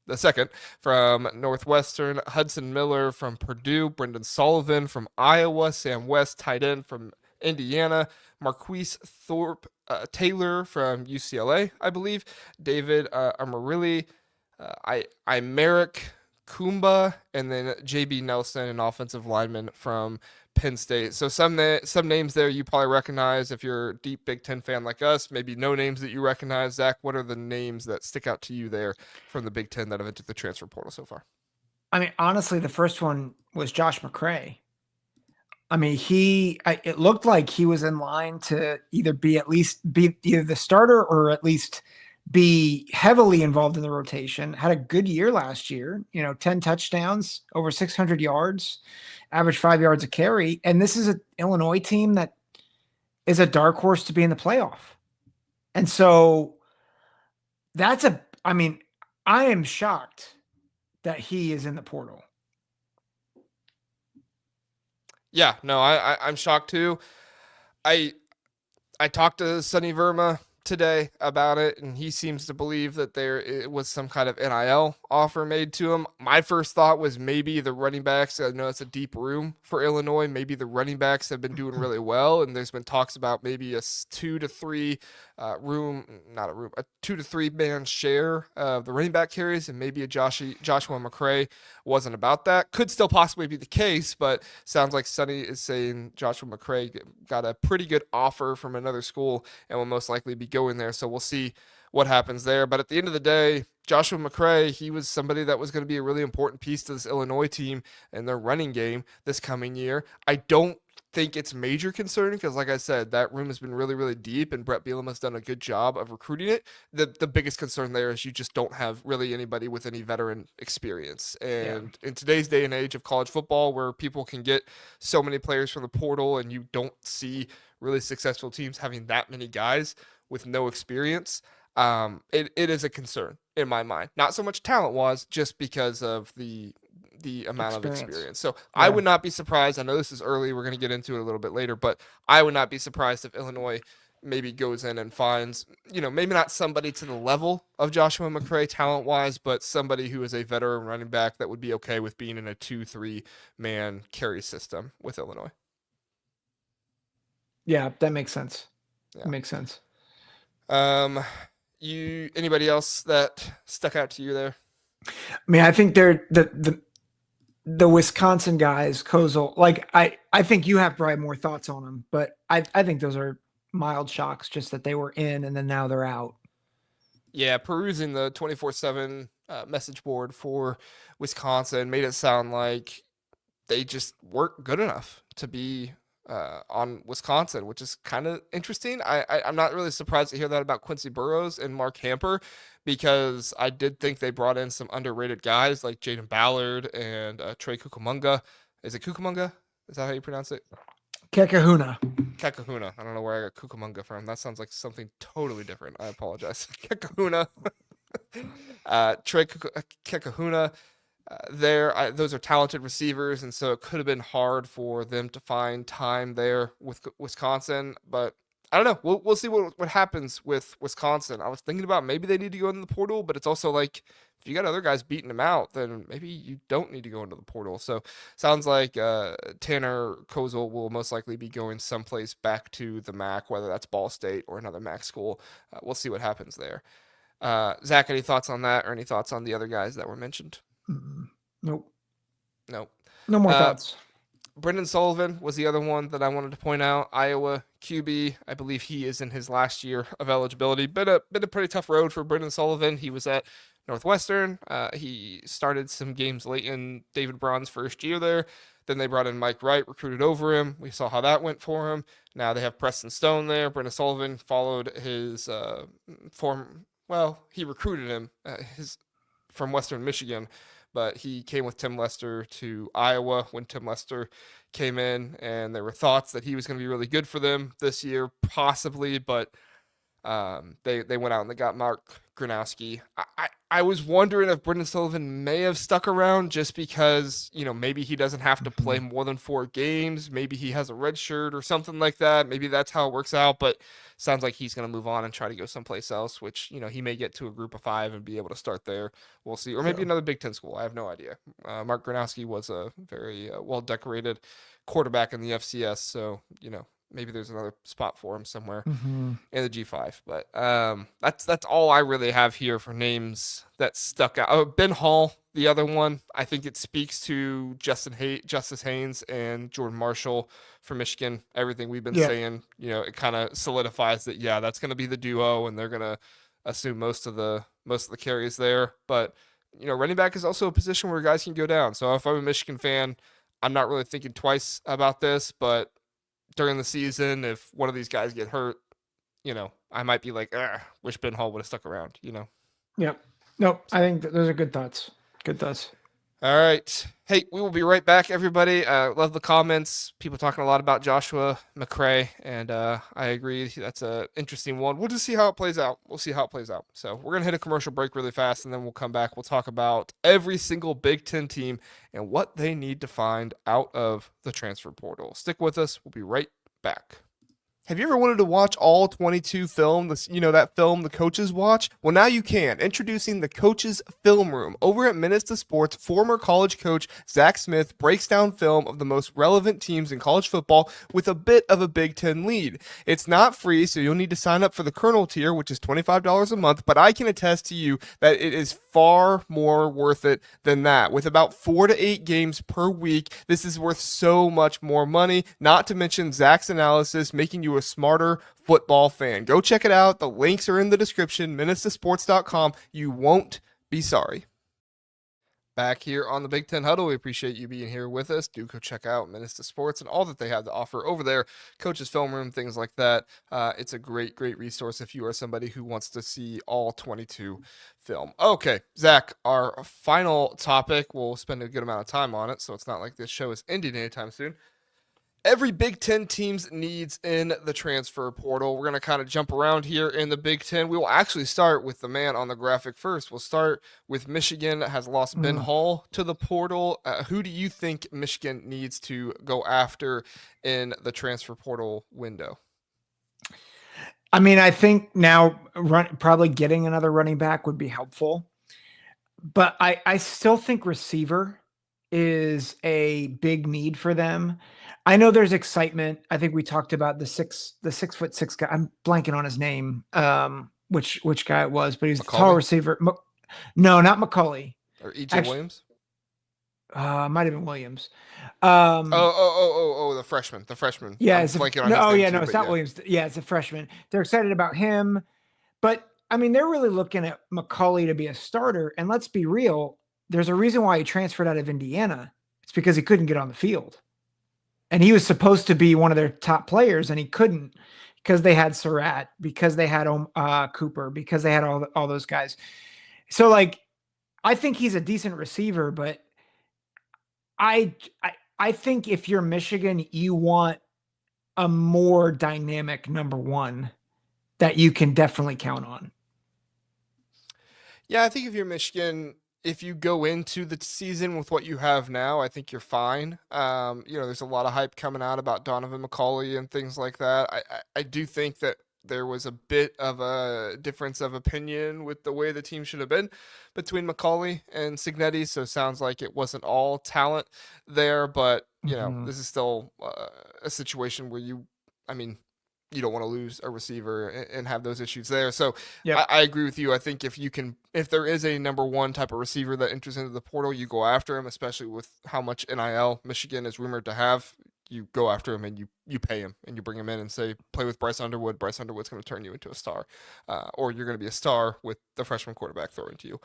the second from Northwestern, Hudson Miller from Purdue, Brendan Sullivan from Iowa, Sam West, tight end from Indiana, Marquise Thorpe Taylor from UCLA, I believe, David Amarilli, I Merrick Kumba, and then JB Nelson, an offensive lineman from Penn State. So some names there you probably recognize if you're a deep Big Ten fan like us. Maybe no names that you recognize. Zach, what are the names that stick out to you there from the Big Ten that have entered the transfer portal so far? I mean, honestly, the first one was Josh McCray. I mean, it looked like he was in line to either be either the starter or at least be heavily involved in the rotation. Had a good year last year, 10 touchdowns, over 600 yards, average 5 yards a carry. And this is an Illinois team that is a dark horse to be in the playoff. And so I mean, I am shocked that he is in the portal. Yeah, no, I'm shocked too. I I talked to Sonny Verma today about it, and he seems to believe that it was some kind of NIL offer made to him. My first thought was maybe the running backs. I know it's a deep room for Illinois. Maybe the running backs have been doing really well, and there's been talks about maybe a 2 to 3 a 2 to 3 man share of the running back carries, and maybe a Joshua McCray wasn't about that. Could still possibly be the case, but sounds like Sonny is saying Joshua McCray got a pretty good offer from another school and will most likely be going there. So we'll see what happens there. But at the end of the day, Joshua McCray, he was somebody that was going to be a really important piece to this Illinois team and their running game this coming year. I don't think it's major concern because, like I said, that room has been really, really deep, and Brett Bielema has done a good job of recruiting it. The biggest concern there is you just don't have really anybody with any veteran experience. And in today's day and age of college football, where people can get so many players from the portal, and you don't see really successful teams having that many guys with no experience, it is a concern in my mind. Not so much talent-wise, just because of the amount of experience. So I would not be surprised. I know this is early. We're going to get into it a little bit later, but I would not be surprised if Illinois maybe goes in and finds, maybe not somebody to the level of Joshua McCray talent-wise, but somebody who is a veteran running back that would be okay with being in a 2-3 man carry system with Illinois. Yeah, that makes sense. Yeah. That makes sense. Anybody else that stuck out to you there? I mean, I think they're the Wisconsin guys, Kozel. Like I think you have probably more thoughts on them, but I think those are mild shocks, just that they were in and then now they're out. Yeah, perusing the 24/7 message board for Wisconsin made it sound like they just weren't good enough to be on Wisconsin, which is kind of interesting. I'm not really surprised to hear that about Quincy Burrows and Mark Hamper, because I did think they brought in some underrated guys like Jaden Ballard and Trey Cucamonga. Is it Cucamonga? Is that how you pronounce it? Kekahuna. I don't know where I got Cucamonga from. That sounds like something totally different. I apologize. Kekahuna. Trey Kekahuna. Those are talented receivers, and so it could have been hard for them to find time there with Wisconsin. But I don't know. We'll see what happens with Wisconsin. I was thinking about maybe they need to go in the portal, but it's also like if you got other guys beating them out, then maybe you don't need to go into the portal. So sounds like Tanner Kozel will most likely be going someplace back to the MAC, whether that's Ball State or another MAC school. We'll see what happens there. Zach, any thoughts on that, or any thoughts on the other guys that were mentioned? Nope. Nope. No more thoughts. Brendan Sullivan was the other one that I wanted to point out. Iowa QB. I believe he is in his last year of eligibility. Been a pretty tough road for Brendan Sullivan. He was at Northwestern. He started some games late in David Braun's first year there. Then they brought in Mike Wright, recruited over him. We saw how that went for him. Now they have Preston Stone there. Brendan Sullivan followed his form. Well, he recruited him from Western Michigan. but he came with Tim Lester to Iowa when Tim Lester came in, and there were thoughts that he was going to be really good for them this year, possibly, but they went out and they got Mark Gronowski. I was wondering if Brendan Sullivan may have stuck around just because, maybe he doesn't have to play more than 4 games. Maybe he has a red shirt or something like that. Maybe that's how it works out, but sounds like he's going to move on and try to go someplace else, which, he may get to a group of 5 and be able to start there. We'll see. Or maybe another Big Ten school. I have no idea. Mark Gronowski was a very well-decorated quarterback in the FCS, so, maybe there's another spot for him somewhere in the G5. But that's all I really have here for names that stuck out. Oh, Ben Hall, the other one. I think it speaks to Justice Haynes and Jordan Marshall for Michigan. Everything we've been saying, it kind of solidifies that, that's going to be the duo, and they're going to assume most of the carries there. But, running back is also a position where guys can go down. So if I'm a Michigan fan, I'm not really thinking twice about this, but during the season, if one of these guys get hurt, I might be like, wish Ben Hall would have stuck around, Yep. Nope. I think those are good thoughts. Good thoughts. All right. Hey, we will be right back, everybody. Love the comments. People talking a lot about Joshua McCray, and I agree. That's an interesting one. We'll just see how it plays out. So we're going to hit a commercial break really fast, and then we'll come back. We'll talk about every single Big Ten team and what they need to find out of the transfer portal. Stick with us. We'll be right back. Have you ever wanted to watch all 22 film, that film the coaches watch? Well, now you can. Introducing the Coaches Film Room. Over at Minutes to Sports, former college coach Zack Smith breaks down film of the most relevant teams in college football with a bit of a Big Ten lead. It's not free, so you'll need to sign up for the Colonel tier, which is $25 a month, but I can attest to you that it is far more worth it than that. With about 4 to 8 games per week, this is worth so much more money, not to mention Zack's analysis, making you a smarter football fan. Go check it out. The links are in the description, minutestosports.com. You won't be sorry. Back here on the Big Ten Huddle, we appreciate you being here with us. Do go check out Minutes to Sports and all that they have to offer over there. Coach's Film Room, things like that. It's a great, great resource if you are somebody who wants to see all 22 film. Okay, Zach, our final topic. We'll spend a good amount of time on it, so it's not like this show is ending anytime soon. Every Big Ten team's needs in the transfer portal. We're going to kind of jump around here in the Big Ten. We will actually start with the man on the graphic first. We'll start with Michigan that has lost Ben Hall to the portal. Who do you think Michigan needs to go after in the transfer portal window? I mean, I think now probably getting another running back would be helpful. But I still think receiver is a big need for them. I know there's excitement. I think we talked about the 6'6" guy. I'm blanking on his name. Which guy it was, but he's a tall receiver. No, not McCauley. Or E.J. Williams? Might have been Williams. The freshman. Yeah, it's not Williams. Yeah, it's a freshman. They're excited about him, but I mean, they're really looking at McCauley to be a starter. And let's be real, there's a reason why he transferred out of Indiana. It's because he couldn't get on the field. And he was supposed to be one of their top players, and he couldn't because they had Surratt, because they had Cooper, because they had all those guys. So, I think he's a decent receiver, but I think if you're Michigan, you want a more dynamic number one that you can definitely count on. Yeah, I think if you're Michigan, if you go into the season with what you have now, I think you're fine. There's a lot of hype coming out about Donovan McCauley and things like that. I do think that there was a bit of a difference of opinion with the way the team should have been between McCauley and Cignetti. So it sounds like it wasn't all talent there, but this is still a situation where you don't want to lose a receiver and have those issues there. So I agree with you. I think if there is a number one type of receiver that enters into the portal, you go after him, especially with how much NIL Michigan is rumored to have. You go after him and you pay him and you bring him in and say, play with Bryce Underwood. Bryce Underwood's going to turn you into a star, or you're going to be a star with the freshman quarterback throwing to you.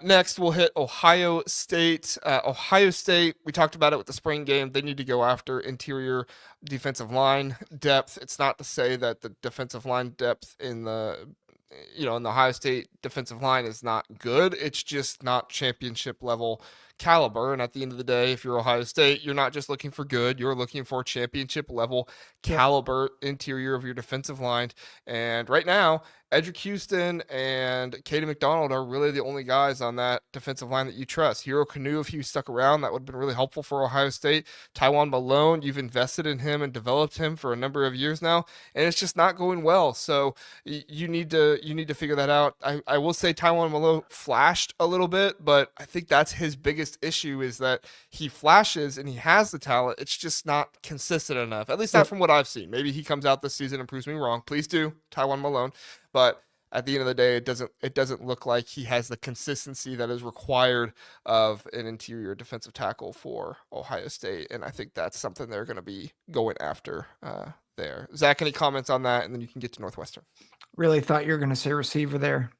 Next, we'll hit Ohio State. Ohio State, we talked about it with the spring game. They need to go after interior defensive line depth. It's not to say that the defensive line depth in the and the Ohio State defensive line is not good. It's just not championship level caliber. And at the end of the day, if you're Ohio State, you're not just looking for good, you're looking for championship level Yep. caliber interior of your defensive line. And right now, Edric Houston and Katie McDonald are really the only guys on that defensive line that you trust. Hero Canoe, if he stuck around, that would have been really helpful for Ohio State. Tywone Malone, you've invested in him and developed him for a number of years now, and it's just not going well. So you need to figure that out. I will say Tywone Malone flashed a little bit, but I think that's his biggest issue is that he flashes and he has the talent. It's just not consistent enough, at least not Yep. from what I've seen. Maybe he comes out this season and proves me wrong. Please do, Tywone Malone. But at the end of the day, it doesn't look like he has the consistency that is required of an interior defensive tackle for Ohio State, and I think that's something they're going to be going after there. Zach, any comments on that, and then you can get to Northwestern. Really thought you were going to say receiver there.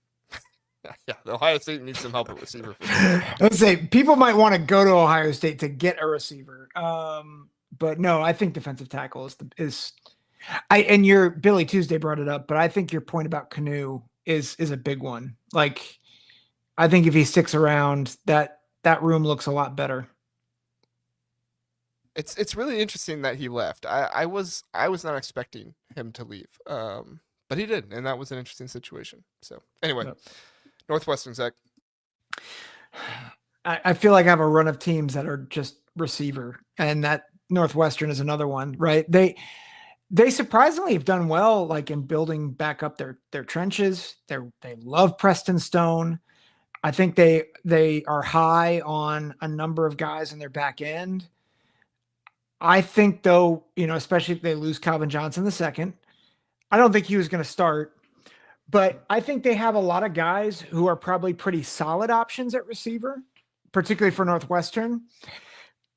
Yeah, the Ohio State needs some help at receiver. For sure. Let's say people might want to go to Ohio State to get a receiver. But no, I think defensive tackle and your Billy Tuesday brought it up, but I think your point about Canoe is a big one. Like, I think if he sticks around, that room looks a lot better. It's really interesting that he left. I was not expecting him to leave, but he did, and that was an interesting situation. So anyway, Yep. Northwestern, Zach. I feel like I have a run of teams that are just receiver, and that Northwestern is another one, right? They surprisingly have done well, like in building back up their trenches. They love Preston Stone. I think they are high on a number of guys in their back end. I think though, especially if they lose Calvin Johnson II, I don't think he was going to start, but I think they have a lot of guys who are probably pretty solid options at receiver, particularly for Northwestern.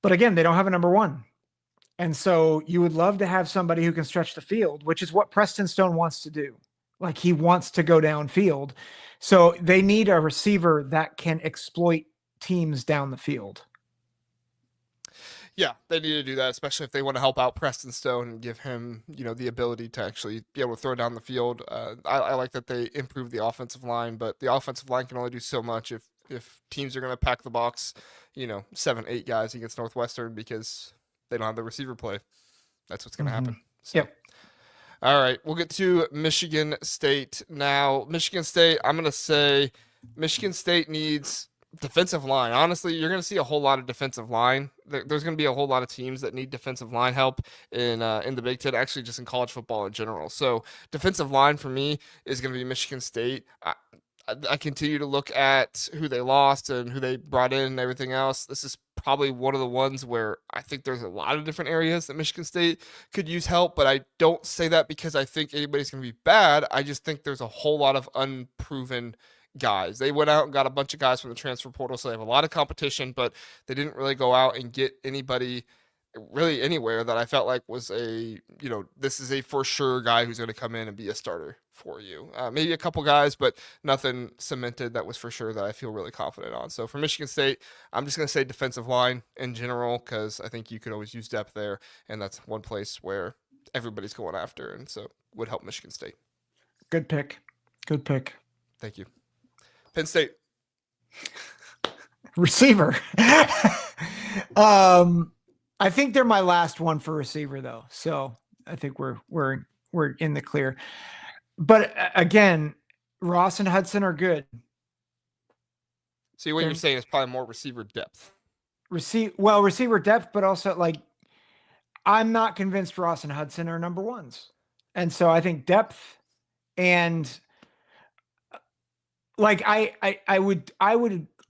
But again, they don't have a number one. And so you would love to have somebody who can stretch the field, which is what Preston Stone wants to do. Like, he wants to go downfield. So they need a receiver that can exploit teams down the field. Yeah, they need to do that, especially if they want to help out Preston Stone and give him, the ability to actually be able to throw down the field. I like that they improved the offensive line, but the offensive line can only do so much if teams are going to pack the box, 7, 8 guys against Northwestern because they don't have the receiver play. That's what's going to happen. So. Yep. All right, we'll get to Michigan State now. Michigan State, I'm going to say Michigan State needs defensive line. Honestly, you're going to see a whole lot of defensive line. There's going to be a whole lot of teams that need defensive line help in the Big Ten, actually just in college football in general. So defensive line for me is going to be Michigan State. I continue to look at who they lost and who they brought in and everything else. This is probably one of the ones where I think there's a lot of different areas that Michigan State could use help, but I don't say that because I think anybody's going to be bad. I just think there's a whole lot of unproven guys. They went out and got a bunch of guys from the transfer portal, so they have a lot of competition, but they didn't really go out and get anybody really anywhere that I felt like was this is a for sure guy who's going to come in and be a starter for you. Maybe a couple guys, but nothing cemented that was for sure that I feel really confident on. So for Michigan State, I'm just going to say defensive line in general, because I think you could always use depth there, and that's one place where everybody's going after, and so would help Michigan State. Good pick. Good pick. Thank you. Penn State. Receiver. I think they're my last one for receiver, though. So I think we're in the clear. But again, Ross and Hudson are good. See, what you're saying is probably more receiver depth. Receiver depth, but also like I'm not convinced Ross and Hudson are number ones. And so I think depth and like I would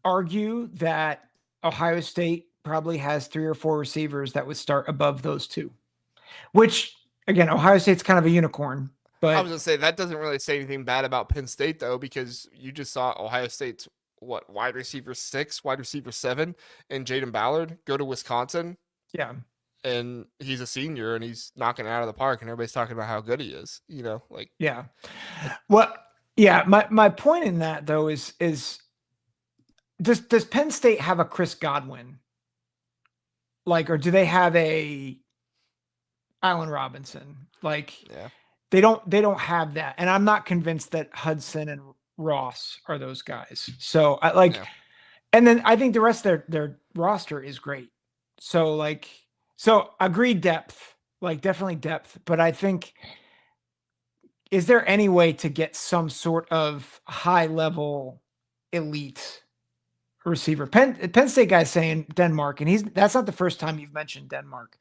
argue that Ohio State probably has 3 or 4 receivers that would start above those two, which again, Ohio State's kind of a unicorn. But I was going to say that doesn't really say anything bad about Penn State, though, because you just saw Ohio State's wide receiver 6, wide receiver 7, and Jaden Ballard go to Wisconsin. Yeah. And he's a senior and he's knocking it out of the park, and everybody's talking about how good he is, Yeah. Well, yeah, my point in that though is does Penn State have a Chris Godwin? Like, or do they have a Allen Robinson? Like, yeah. They don't have that. And I'm not convinced that Hudson and Ross are those guys. So I like, Yeah. and then I think the rest of their roster is great. So like, so agreed depth, like definitely depth. But I think, is there any way to get some sort of high level elite receiver? Penn State guy's saying Denmark, and that's not the first time you've mentioned Denmark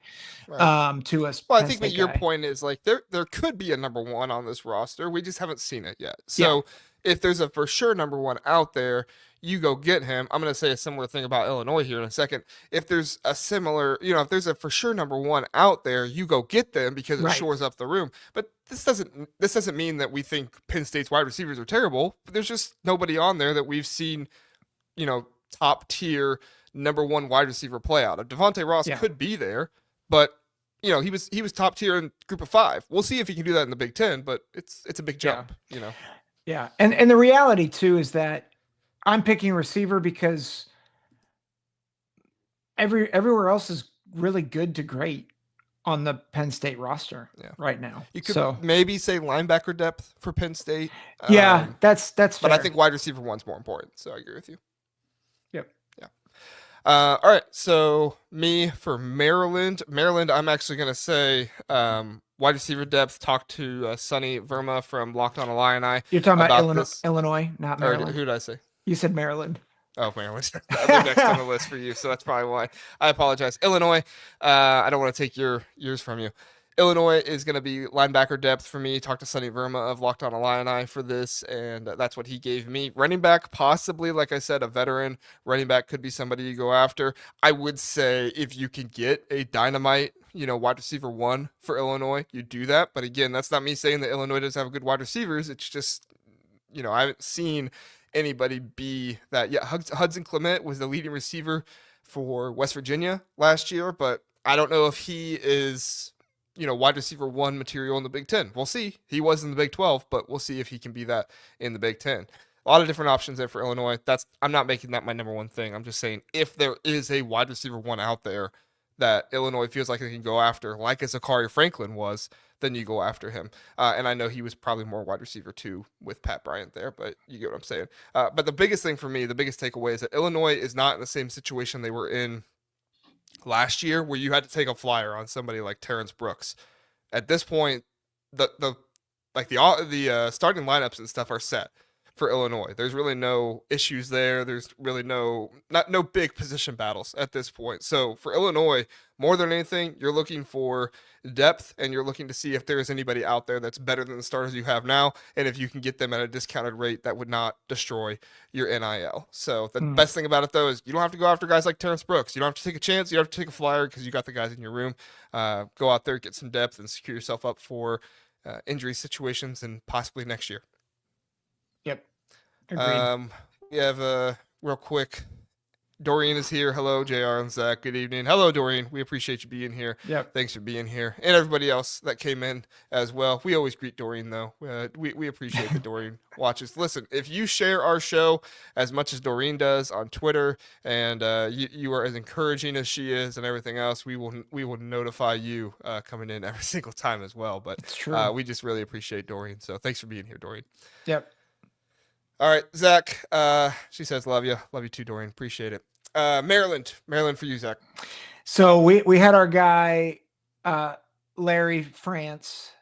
Right. to us. Well, I Penn think that State your guy. point is like there could be a number one on this roster. We just haven't seen it yet. Yeah. So if there's a for sure number one out there, you go get him. I'm going to say a similar thing about Illinois here in a second. If there's a similar, if there's a for sure number one out there, you go get them because it Right. shores up the room. But this doesn't mean that we think Penn State's wide receivers are terrible. But there's just nobody on there that we've seen, top tier number one wide receiver play out. Devontae Ross Yeah. could be there, but he was top tier in group of 5. We'll see if he can do that in the Big Ten, but it's a big jump, Yeah. And the reality too is that I'm picking receiver because everywhere else is really good to great on the Penn State roster right now. You could maybe say linebacker depth for Penn State. Yeah, that's fair. But I think wide receiver one's more important, so I agree with you. Yep. Yeah. All right, so me for Maryland. Maryland, I'm actually going to say wide receiver depth. Talk to Sonny Verma from Locked On Illini. You're talking about Illinois, not Maryland. Or who did I say? You said Maryland. Oh, Maryland. They're next on the list for you, so that's probably why. I apologize. Illinois, I don't want to take your years from you. Illinois is going to be linebacker depth for me. Talk to Sonny Verma of Locked On Illini for this, and that's what he gave me. Running back, possibly, like I said, a veteran. Running back could be somebody you go after. I would say if you can get a dynamite, wide receiver one for Illinois, you do that. But again, that's not me saying that Illinois doesn't have good wide receivers. It's just, I haven't seen anybody be that. Yeah, Hudson Clement was the leading receiver for West Virginia last year, but I don't know if he is wide receiver one material in the Big Ten. We'll see. He was in the Big 12, but we'll see if he can be that in the Big Ten. A lot of different options there for Illinois. I'm not making that my number one thing. I'm just saying if there is a wide receiver one out there that Illinois feels like they can go after, like as Zachariah Franklin was, then you go after him. And I know he was probably more wide receiver two with Pat Bryant there, but you get what I'm saying. But the biggest thing for me, the biggest takeaway is that Illinois is not in the same situation they were in last year where you had to take a flyer on somebody like Terrence Brooks. At this point, the starting lineups and stuff are set for Illinois. There's really no issues there. There's really no big position battles at this point. So for Illinois, more than anything, you're looking for depth and you're looking to see if there is anybody out there that's better than the starters you have now, and if you can get them at a discounted rate that would not destroy your NIL. So the best thing about it though is you don't have to go after guys like Terrence Brooks. You don't have to take a chance. You don't have to take a flyer because you got the guys in your room. Go out there, get some depth, and secure yourself up for injury situations and possibly next year. Yep. Agreed. We have real quick. Doreen is here. Hello, JR and Zach. Good evening. Hello, Doreen. We appreciate you being here. Yep. Thanks for being here. And everybody else that came in as well. We always greet Doreen, though. We appreciate that Doreen watches. Listen, if you share our show as much as Doreen does on Twitter, and you are as encouraging as she is and everything else, we will notify you coming in every single time as well. But it's true. We just really appreciate Doreen. So thanks for being here, Doreen. Yep. All right, Zach. She says, "Love you, love you too, Dorian. Appreciate it." Maryland for you, Zach. So we had our guy Larry France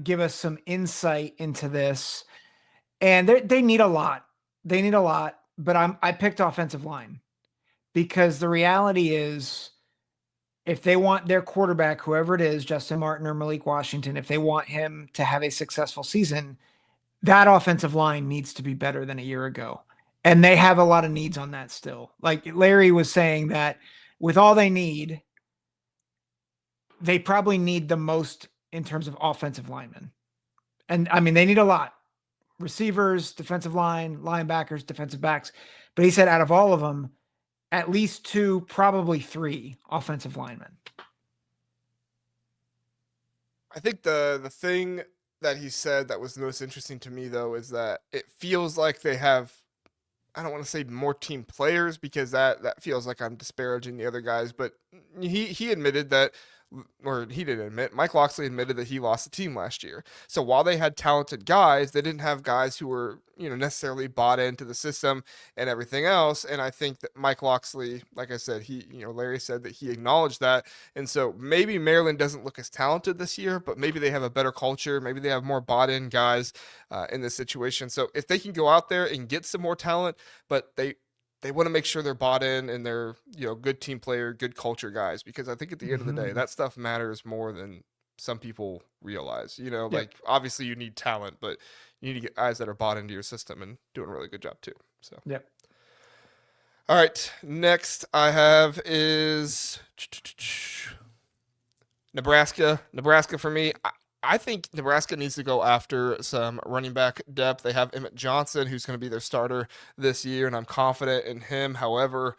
give us some insight into this, and they need a lot. They need a lot, but I picked offensive line because the reality is, if they want their quarterback, whoever it is, Justin Martin or Malik Washington, if they want him to have a successful season, that offensive line needs to be better than a year ago. And they have a lot of needs on that still. Like Larry was saying that with all they need, they probably need the most in terms of offensive linemen. And I mean, they need a lot. Receivers, defensive line, linebackers, defensive backs. But he said out of all of them, at least 2, probably 3 offensive linemen. I think the thing that he said that was the most interesting to me, though, is that it feels like they have, I don't want to say more team players because that feels like I'm disparaging the other guys, but he admitted that or he didn't admit, Mike Locksley admitted that he lost the team last year. So while they had talented guys, they didn't have guys who were, necessarily bought into the system and everything else. And I think that Mike Locksley, like I said, Larry said that he acknowledged that. And so maybe Maryland doesn't look as talented this year, but maybe they have a better culture. Maybe they have more bought in guys in this situation. So if they can go out there and get some more talent, but they want to make sure they're bought in and they're, good team player, good culture guys, because I think at the end of the day, that stuff matters more than some people realize. Like obviously you need talent, but you need to get guys that are bought into your system and doing a really good job too. So, yep. All right. Next I have is Nebraska. Nebraska for me. I think Nebraska needs to go after some running back depth. They have Emmett Johnson, who's going to be their starter this year, and I'm confident in him. However,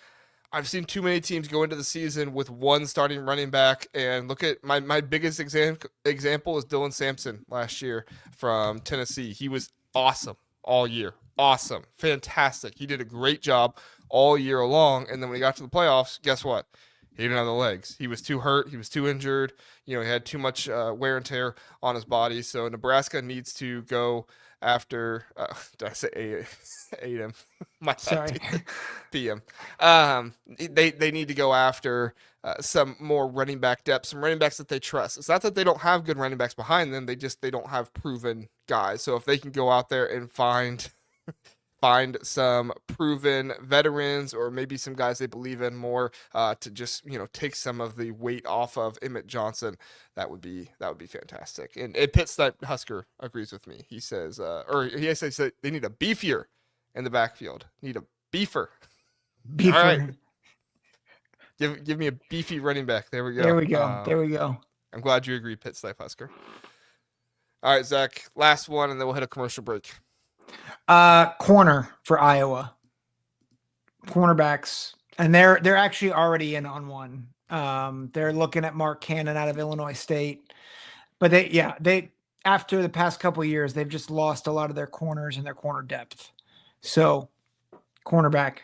I've seen too many teams go into the season with one starting running back, and look at my biggest example is Dylan Sampson last year from Tennessee. He was awesome all year. Awesome. Fantastic. He did a great job all year long, and then when he got to the playoffs, guess what? He didn't have the legs. He was too hurt. He was too injured. He had too much wear and tear on his body. So Nebraska needs to go after. Did I say A.M.? My Sorry. P.M. They need to go after some more running back depth, some running backs that they trust. It's not that they don't have good running backs behind them. They don't have proven guys. So if they can go out there and find some proven veterans or maybe some guys they believe in more to just take some of the weight off of Emmett Johnson, that would be fantastic. And Pitt Snipe Husker agrees with me. He says he says they need a beefier in the backfield. Need a beefer. All right. Give me a beefy running back. There we go. There we go. I'm glad you agree, Pitt Snipe Husker. All right, Zach, last one, and then we'll hit a commercial break. Corner for Iowa. Cornerbacks, and they're actually already in on one. They're looking at Mark Cannon out of Illinois State, but they after the past couple of years, they've just lost a lot of their corners and their corner depth. So, cornerback.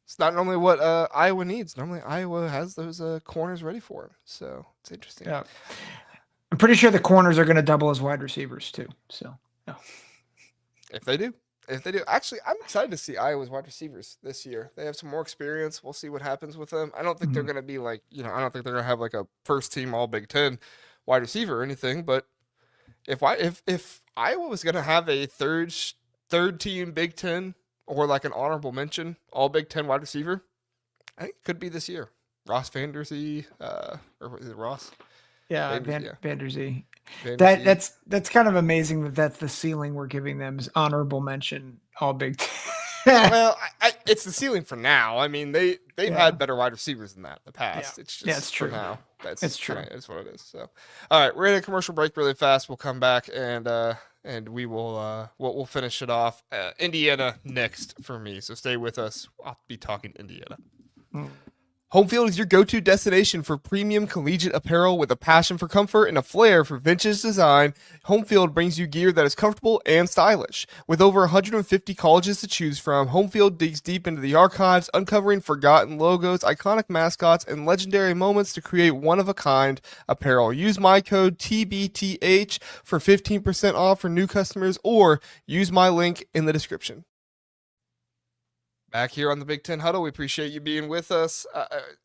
It's not normally what Iowa needs. Normally, Iowa has those corners ready for him. So it's interesting. Yeah. I'm pretty sure the corners are going to double as wide receivers too. So, yeah. If they do, actually, I'm excited to see Iowa's wide receivers this year. They have some more experience. We'll see what happens with them. I don't think they're going to be like, I don't think they're going to have like a first team All Big Ten wide receiver or anything. But if Iowa was going to have a third team Big Ten or like an honorable mention All Big Ten wide receiver, I think it could be this year. Ross Vanderzee, or is it Ross? Yeah, Vanderzee. That's kind of amazing that's the ceiling we're giving them is honorable mention All Big Ten. Well, it's the ceiling for now. I mean, they've had better wide receivers than that in the past. It's just it's true. For now. It's true. It's what it is. So, all right, we're in a commercial break really fast. We'll come back and we will we'll finish it off. Indiana next for me. So stay with us. I'll be talking Indiana. Home Field is your go-to destination for premium collegiate apparel with a passion for comfort and a flair for vintage design. Home Field brings you gear that is comfortable and stylish. With over 150 colleges to choose from, Home Field digs deep into the archives, uncovering forgotten logos, iconic mascots, and legendary moments to create one-of-a-kind apparel. Use my code TBTH for 15% off for new customers, or use my link in the description. Back here on the Big Ten Huddle, we appreciate you being with us.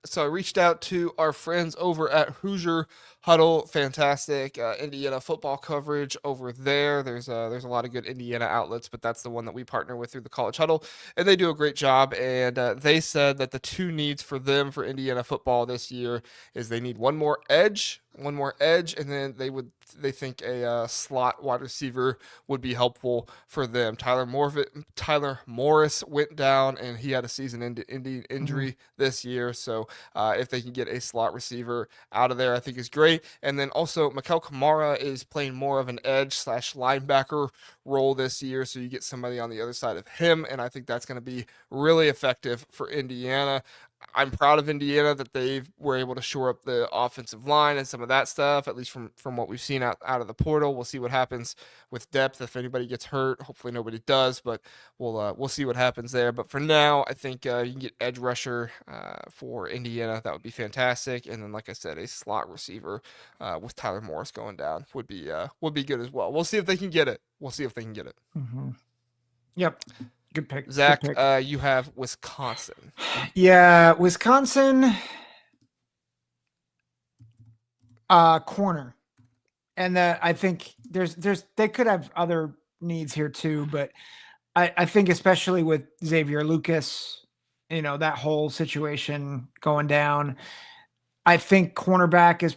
So I reached out to our friends over at Hoosier Huddle. Fantastic Indiana football coverage over there. There's a lot of good Indiana outlets, but that's the one that we partner with through the College Huddle, and they do a great job. And they said that the two needs for them for Indiana football this year is they need one more edge, and then they think a slot wide receiver would be helpful for them. Tyler Morris went down, and he had a season-ending injury this year. So if they can get a slot receiver out of there, I think is great. And then also, Mikel Kamara is playing more of an edge/linebacker role this year, so you get somebody on the other side of him, and I think that's going to be really effective for Indiana. I'm proud of Indiana that they were able to shore up the offensive line and some of that stuff, at least from what we've seen out of the portal. We'll see what happens with depth if anybody gets hurt. Hopefully nobody does, but we'll see what happens there. But for now, I think you can get edge rusher for Indiana. That would be fantastic. And then, like I said, a slot receiver with Tyler Morris going down would be good as well. We'll see if they can get it. Mm-hmm. Yep. Good pick. Zach, Good pick. you have Wisconsin. Yeah, Wisconsin corner. And I think there's they could have other needs here too, but I think especially with Xavier Lucas, that whole situation going down, I think cornerback is,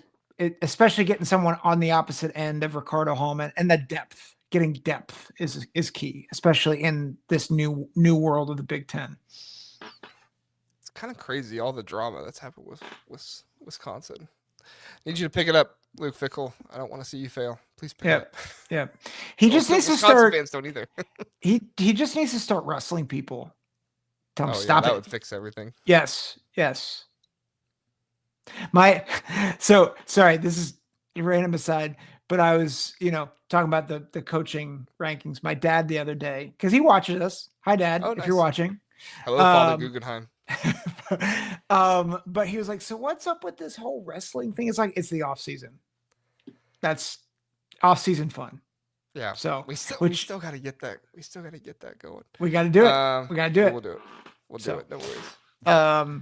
especially getting someone on the opposite end of Ricardo Hallman, and the depth. Getting depth is key, especially in this new world of the Big Ten. It's kind of crazy, all the drama that's happened with Wisconsin. Need you to pick it up, Luke Fickle. I don't want to see you fail. Please pick it up. Yeah. He just needs to Wisconsin start. Fans don't either. he just needs to start wrestling people. Tell him stop that it. would fix everything. Yes. Sorry, this is a random aside, but I was, talking about the coaching rankings. My dad the other day, because he watches us. Hi, Dad, if you're watching. Hello, Father Guggenheim. But he was like, so what's up with this whole wrestling thing? It's like, it's the off season. That's off season fun. Yeah. So we still got to get that. We still got to get that going. We got to do it. We got to do it. We'll do it. We'll do it. No worries.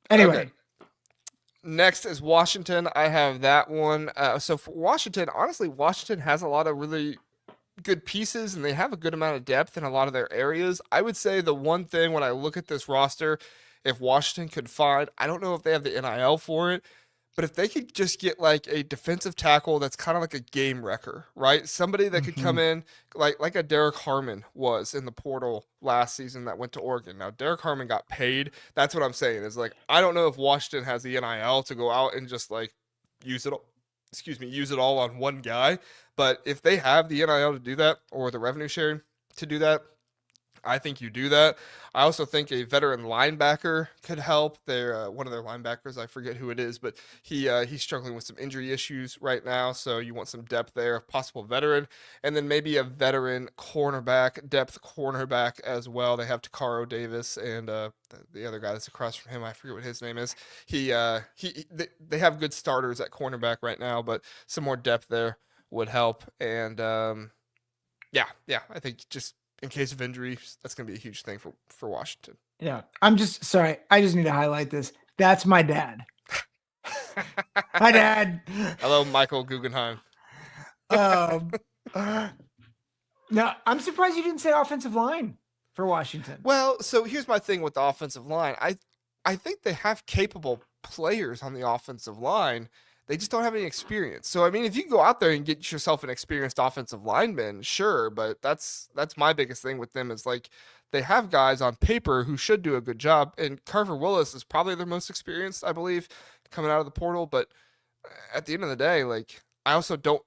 Anyway. Okay. Next is Washington. I have that one. So for Washington, honestly, Washington has a lot of really good pieces, and they have a good amount of depth in a lot of their areas. I would say the one thing when I look at this roster, if Washington could find, I don't know if they have the NIL for it, but if they could just get like a defensive tackle that's kind of like a game wrecker, right? Somebody that could come in like a Derek Harmon was in the portal last season that went to Oregon. Now, Derek Harmon got paid. That's what I'm saying is like, I don't know if Washington has the NIL to go out and just like use it all on one guy. But if they have the NIL to do that or the revenue sharing to do that, I think you do that. I also think a veteran linebacker could help. They're one of their linebackers, I forget who it is, but he's struggling with some injury issues right now, so you want some depth there, a possible veteran, and then maybe a veteran depth cornerback as well. They have Takaro Davis and the other guy that's across from him, I forget what his name is. They have good starters at cornerback right now, but some more depth there would help. And yeah, I think just in case of injury, that's going to be a huge thing for Washington. Yeah. I'm just sorry. I just need to highlight this. That's my dad. Hi, Dad. Hello, Michael Guggenheim. Now, I'm surprised you didn't say offensive line for Washington. Well, so here's my thing with the offensive line. I think they have capable players on the offensive line. They just don't have any experience. So, I mean, if you go out there and get yourself an experienced offensive lineman, sure, but that's my biggest thing with them is like they have guys on paper who should do a good job, and Carver Willis is probably their most experienced, I believe, coming out of the portal, but at the end of the day, like I also don't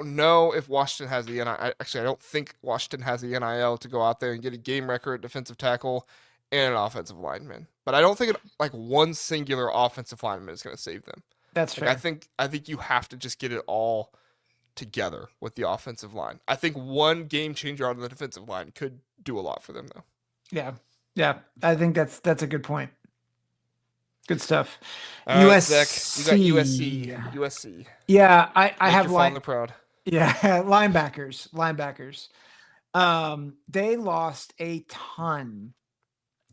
know if Washington has the NIL. Actually, I don't think Washington has the NIL to go out there and get a game record defensive tackle and an offensive lineman. But I don't think like one singular offensive lineman is going to save them. That's fair. I think you have to just get it all together with the offensive line. I think one game changer out of the defensive line could do a lot for them, though. Yeah. I think that's a good point. Good stuff. USC. Zach, you got USC. Yeah, I have father proud. Yeah, linebackers. They lost a ton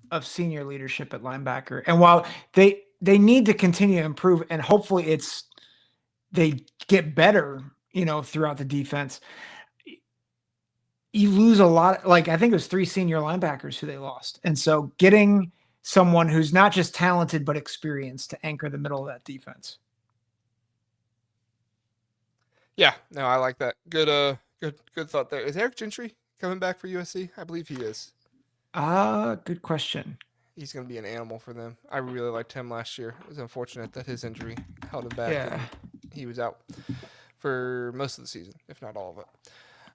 of senior leadership at linebacker, and while they need to continue to improve, and hopefully they get better, throughout the defense. You lose a lot. Like I think it was 3 senior linebackers who they lost, and so getting someone who's not just talented but experienced to anchor the middle of that defense. Yeah, no, I like that. Good thought there. Is Eric Gentry coming back for USC? I believe he is. Good question. He's going to be an animal for them. I really liked him last year. It was unfortunate that his injury held him back. Yeah. And he was out for most of the season, if not all of it.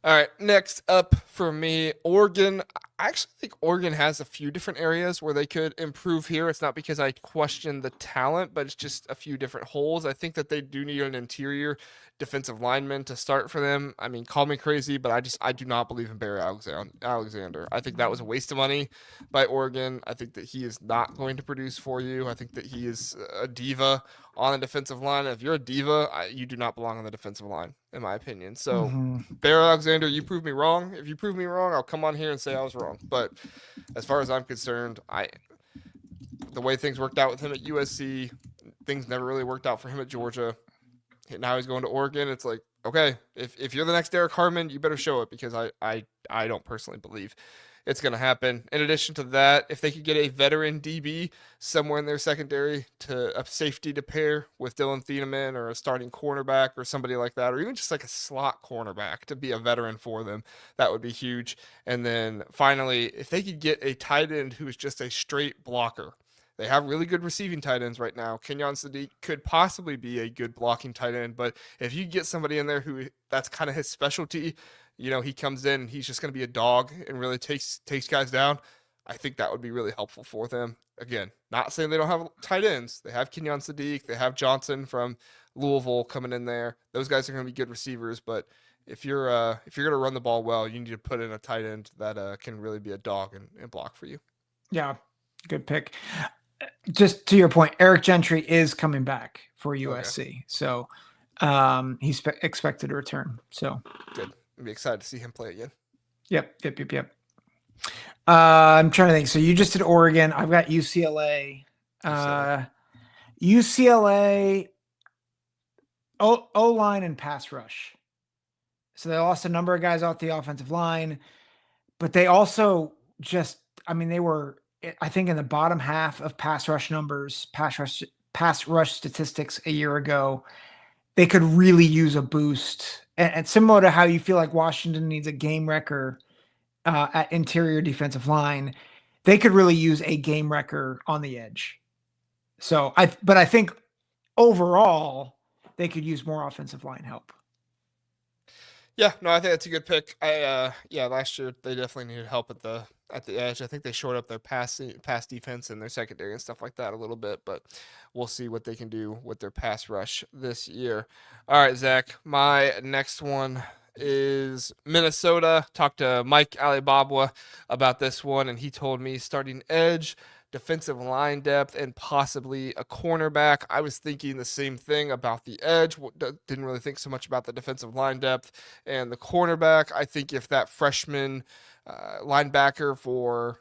All right, next up for me, Oregon. I actually think Oregon has a few different areas where they could improve here. It's not because I question the talent, but it's just a few different holes. I think that they do need an interior defensive lineman to start for them. I mean, call me crazy, but I do not believe in Barry Alexander. I think that was a waste of money by Oregon. I think that he is not going to produce for you. I think that he is a diva on the defensive line. If you're a diva, you do not belong on the defensive line, in my opinion. So Bear Alexander, you prove me wrong. If you prove me wrong, I'll come on here and say I was wrong. But as far as I'm concerned, the way things worked out with him at USC, things never really worked out for him at Georgia. Now he's going to Oregon. It's like, okay, if you're the next Derek Harmon, you better show it, because I don't personally believe it's going to happen. In addition to that, if they could get a veteran DB somewhere in their secondary, to a safety to pair with Dylan Thieneman, or a starting cornerback or somebody like that, or even just like a slot cornerback to be a veteran for them, that would be huge. And then finally, if they could get a tight end who is just a straight blocker. They have really good receiving tight ends right now. Kenyon Sadiq could possibly be a good blocking tight end, but if you get somebody in there who that's kind of his specialty, he comes in and he's just going to be a dog and really takes guys down, I think that would be really helpful for them. Again, not saying they don't have tight ends. They have Kenyon Sadiq. They have Johnson from Louisville coming in there. Those guys are going to be good receivers, but if you're going to run the ball well, you need to put in a tight end that can really be a dog and block for you. Yeah, good pick. Just to your point, Eric Gentry is coming back for USC. Okay. So he's expected to return. So good. I'd be excited to see him play again. Yep. I'm trying to think. So you just did Oregon. I've got UCLA. UCLA O-line and pass rush. So they lost a number of guys off the offensive line, but they also they were, I think, in the bottom half of pass rush numbers, pass rush statistics a year ago. They could really use a boost. And similar to how you feel like Washington needs a game wrecker at interior defensive line, they could really use a game wrecker on the edge. So I think overall they could use more offensive line help. Yeah, no, I think that's a good pick. Last year they definitely needed help at the edge. I think they shored up their pass defense and their secondary and stuff like that a little bit, but we'll see what they can do with their pass rush this year. All right, Zach, my next one is Minnesota. Talked to Mike Alibaba about this one, and he told me starting edge, defensive line depth, and possibly a cornerback. I was thinking the same thing about the edge. Didn't really think so much about the defensive line depth and the cornerback. I think if that freshman linebacker for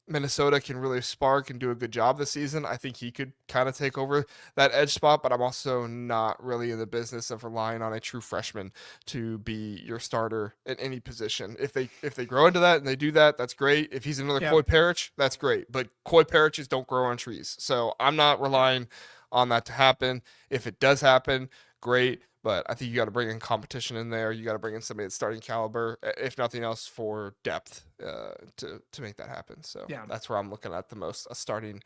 Minnesota can really spark and do a good job this season, I think he could kind of take over that edge spot, but I'm also not really in the business of relying on a true freshman to be your starter at any position. If they grow into that and they do that, that's great. If he's another Coy Perich, that's great. But Coy Periches don't grow on trees. So I'm not relying on that to happen. If it does happen, great. But I think you got to bring in competition in there. You got to bring in somebody that's starting caliber, if nothing else, for depth to make that happen. So that's where I'm looking at the most, a starting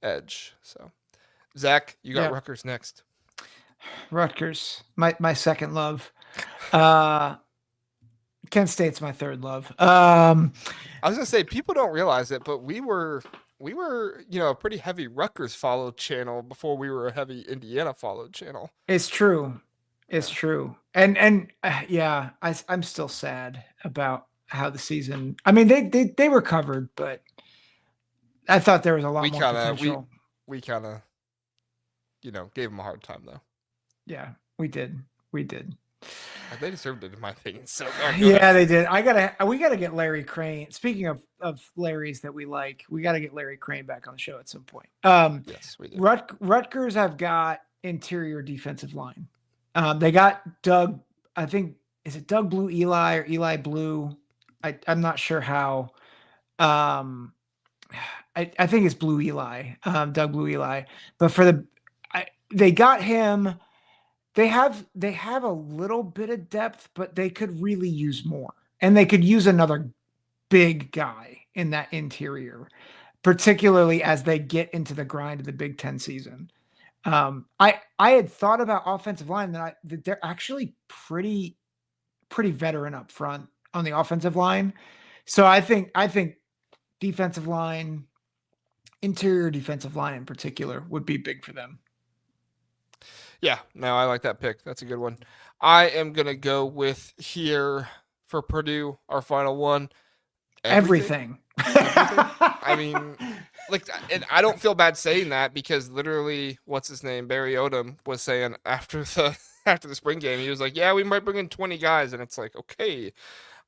edge. So, Zach, you got Rutgers next. Rutgers, my second love. Kent State's my third love. I was gonna say, people don't realize it, but we were a pretty heavy Rutgers followed channel before we were a heavy Indiana followed channel. It's true. It's true. And I'm still sad about how the season, I mean, they recovered, but I thought there was a lot more potential. We kind of, gave them a hard time though. Yeah, we did. They deserved it, in my opinion. So they did. We gotta get Larry Crane. Speaking of Larrys that we like, we gotta get Larry Crane back on the show at some point. Yes, we did. Rutgers have got interior defensive line. They got Doug, I think, is it Doug Blue Eli or Eli Blue? I'm not sure how. I think it's Blue Eli, Doug Blue Eli. But they got him. They have a little bit of depth, but they could really use more. And they could use another big guy in that interior, particularly as they get into the grind of the Big Ten season. I had thought about offensive line that they're actually pretty veteran up front on the offensive line. So I think defensive line, interior defensive line in particular, would be big for them. Yeah, no, I like that pick. That's a good one. I am gonna go with here for Purdue, our final one. Everything, Everything. everything. I mean, like, and I don't feel bad saying that because literally, what's his name, Barry Odom was saying after the after the spring game, he was like, "Yeah, we might bring in 20 guys," and it's like, okay,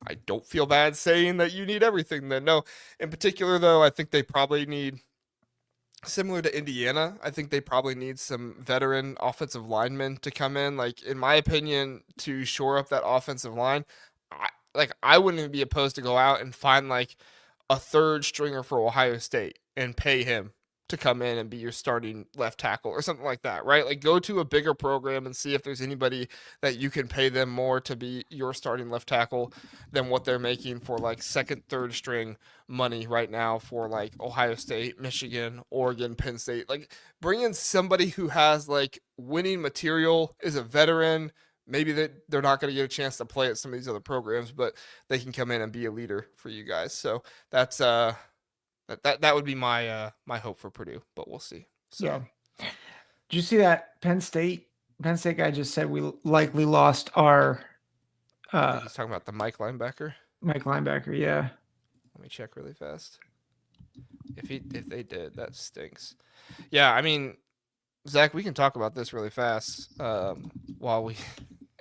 I don't feel bad saying that you need everything. Then no, in particular though, I think they probably need similar to Indiana, I think they probably need some veteran offensive linemen to come in. Like in my opinion, to shore up that offensive line, I wouldn't even be opposed to go out and find like a third stringer for Ohio State and pay him to come in and be your starting left tackle or something like that, right? Like go to a bigger program and see if there's anybody that you can pay them more to be your starting left tackle than what they're making for like second, third string money right now for like Ohio State, Michigan, Oregon, Penn State. Like bring in somebody who has like winning material, is a veteran. Maybe they're not going to get a chance to play at some of these other programs, but they can come in and be a leader for you guys. So that's that would be my hope for Purdue, but we'll see. So Yeah. Did you see that Penn State guy just said we likely lost our I think he's talking about the Mike linebacker. Mike linebacker? Yeah. Let me check really fast. If they did, that stinks. Yeah, I mean, Zach, we can talk about this really fast while we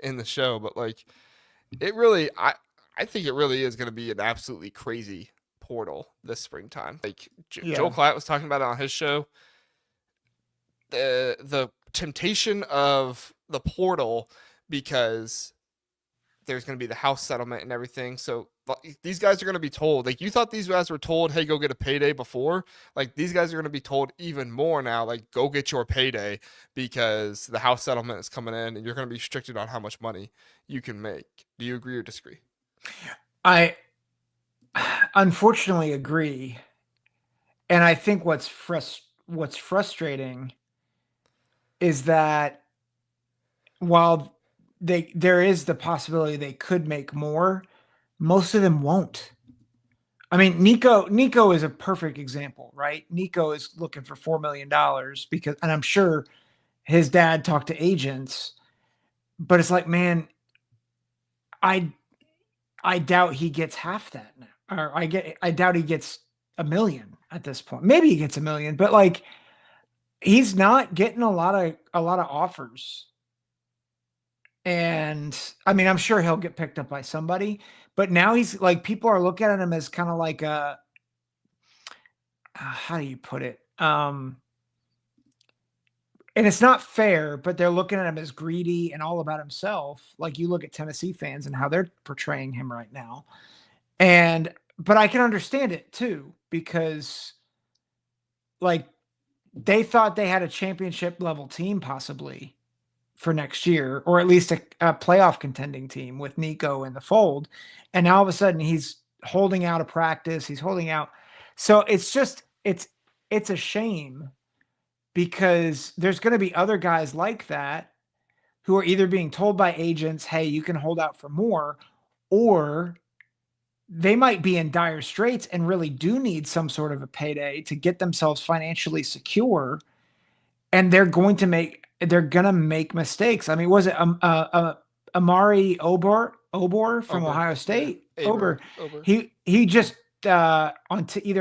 in the show, but like it really, I think it really is going to be an absolutely crazy portal this springtime. Like Joe Yeah. Klatt was talking about it on his show. The temptation of the portal because there's going to be the house settlement and everything. So these guys are going to be told, like you thought these guys were told, hey, go get a payday before. Like these guys are going to be told even more now, like go get your payday because the house settlement is coming in and you're going to be restricted on how much money you can make. Do you agree or disagree? I unfortunately agree. And I think what's frustrating is that while there is the possibility they could make more, most of them won't. I mean, Nico is a perfect example, right? Nico is looking for $4 million because, and I'm sure his dad talked to agents, but it's like, man, I doubt he gets half that now. Or I doubt he gets $1 million at this point. Maybe he gets $1 million, but like he's not getting a lot of offers. And I mean, I'm sure he'll get picked up by somebody, but now he's like, people are looking at him as kind of like a, how do you put it? And it's not fair, but they're looking at him as greedy and all about himself. Like you look at Tennessee fans and how they're portraying him right now. But I can understand it too, because like they thought they had a championship level team possibly for next year, or at least a playoff contending team with Nico in the fold. And now all of a sudden he's holding out a practice. He's holding out. So it's just, it's a shame because there's going to be other guys like that who are either being told by agents, hey, you can hold out for more, or they might be in dire straits and really do need some sort of a payday to get themselves financially secure. And they're going to make mistakes. I mean, was it Amari Obor from Ohio State? Yeah. Ober. Ober. He just either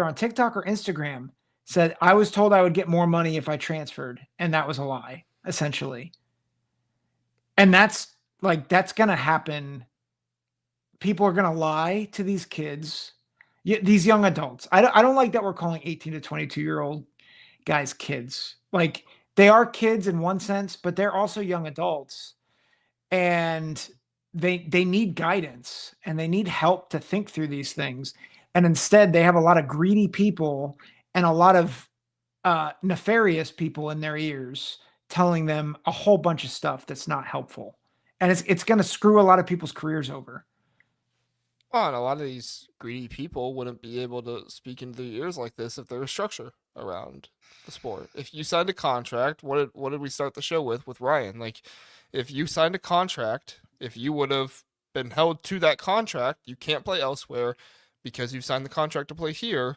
on TikTok or Instagram said, I was told I would get more money if I transferred, and that was a lie, essentially. And that's going to happen. People are going to lie to these kids, these young adults. I don't like that we're calling 18 to 22-year-old guys kids. Like they are kids in one sense, but they're also young adults, and they need guidance and they need help to think through these things. And instead, they have a lot of greedy people and a lot of nefarious people in their ears telling them a whole bunch of stuff that's not helpful, and it's going to screw a lot of people's careers over. Oh, and a lot of these greedy people wouldn't be able to speak into their ears like this if there was structure around the sport. If you signed a contract, what did we start the show with Ryan? Like, if you signed a contract, if you would have been held to that contract, you can't play elsewhere because you signed the contract to play here,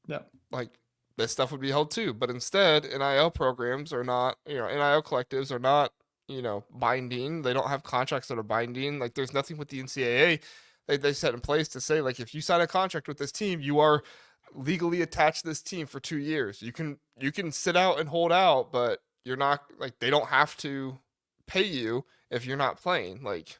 Yeah. like this stuff would be held too. But instead, NIL programs are not, NIL collectives are not, binding. They don't have contracts that are binding. Like there's nothing with the NCAA they set in place to say like if you sign a contract with this team, you are legally attached to this team for 2 years. You can sit out and hold out, but you're not like they don't have to pay you if you're not playing. Like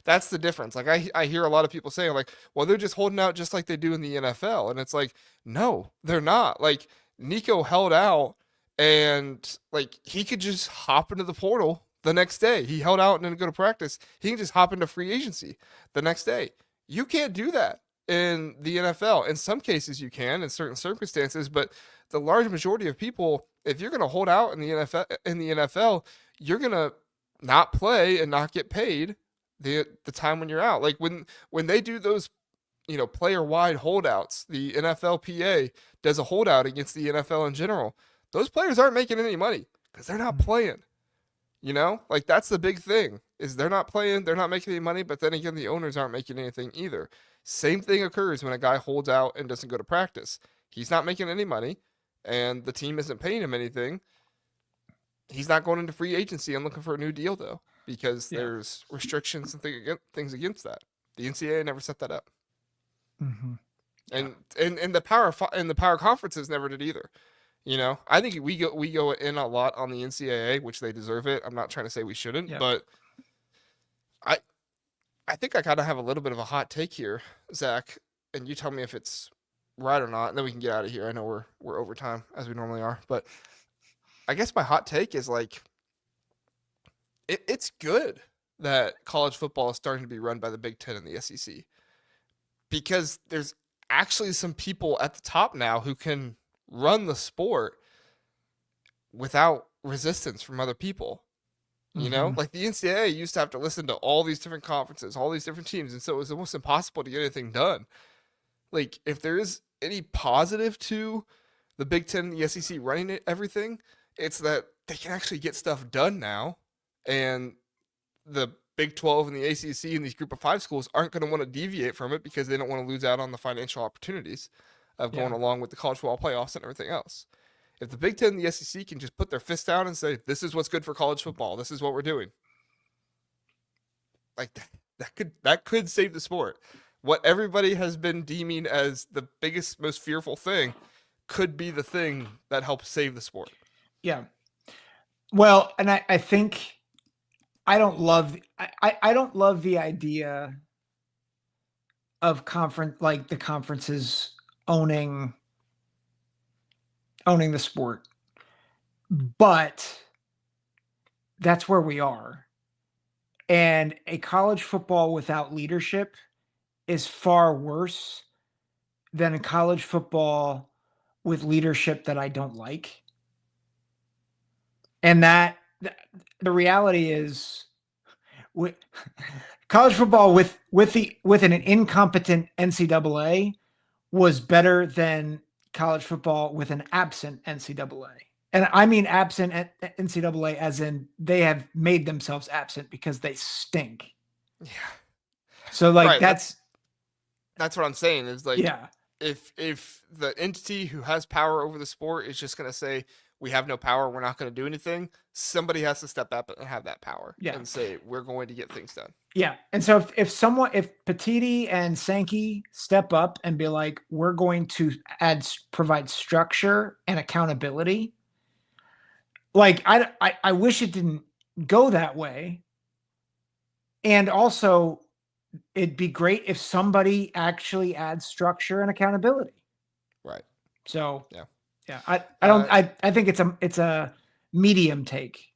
that's the difference. Like I hear a lot of people saying like, well, they're just holding out just like they do in the NFL. And it's like, no, they're not. Like Nico held out and like he could just hop into the portal the next day. He held out and didn't go to practice. He can just hop into free agency the next day. You can't do that in the NFL. In some cases you can in certain circumstances, but the large majority of people, if you're going to hold out in the NFL, you're going to not play and not get paid the time when you're out. Like when they do those, player wide holdouts, the NFLPA does a holdout against the NFL in general. Those players aren't making any money because they're not playing. Like that's the big thing is they're not playing, they're not making any money, but then again, the owners aren't making anything either. Same thing occurs when a guy holds out and doesn't go to practice. He's not making any money and the team isn't paying him anything. He's not going into free agency and looking for a new deal though, because there's restrictions and things against that. The NCAA never set that up. Mm-hmm. And the power conferences never did either. I think we go in a lot on the NCAA, which they deserve it. I'm not trying to say we shouldn't, but I think I kind of have a little bit of a hot take here, Zach, and you tell me if it's right or not, and then we can get out of here. I know we're over time as we normally are, but I guess my hot take is like it's good that college football is starting to be run by the Big Ten and the SEC because there's actually some people at the top now who can run the sport without resistance from other people. Like the NCAA used to have to listen to all these different conferences, all these different teams, and so it was almost impossible to get anything done. Like if there is any positive to the Big Ten and the SEC running everything, it's that they can actually get stuff done now, and the Big 12 and the ACC and these Group of Five schools aren't going to want to deviate from it because they don't want to lose out on the financial opportunities of going along with the college football playoffs and everything else. If the Big Ten and the SEC can just put their fists down and say, this is what's good for college football, this is what we're doing, like that could save the sport. What everybody has been deeming as the biggest, most fearful thing could be the thing that helps save the sport. Yeah. Well, and I think I don't love the idea of the conferences owning the sport. But that's where we are. And a college football without leadership is far worse than a college football with leadership that I don't like. And that the reality is college football with an incompetent NCAA was better than college football with an absent NCAA. And I mean absent NCAA as in they have made themselves absent because they stink. Yeah. So like right. that's what I'm saying is like, yeah. If the entity who has power over the sport is just going to say, we have no power, we're not going to do anything, somebody has to step up and have that power and say, we're going to get things done. Yeah. And so if Petiti and Sankey step up and be like, we're going to provide structure and accountability, like I wish it didn't go that way. And also it'd be great if somebody actually adds structure and accountability. Right. So yeah. I think it's a medium take.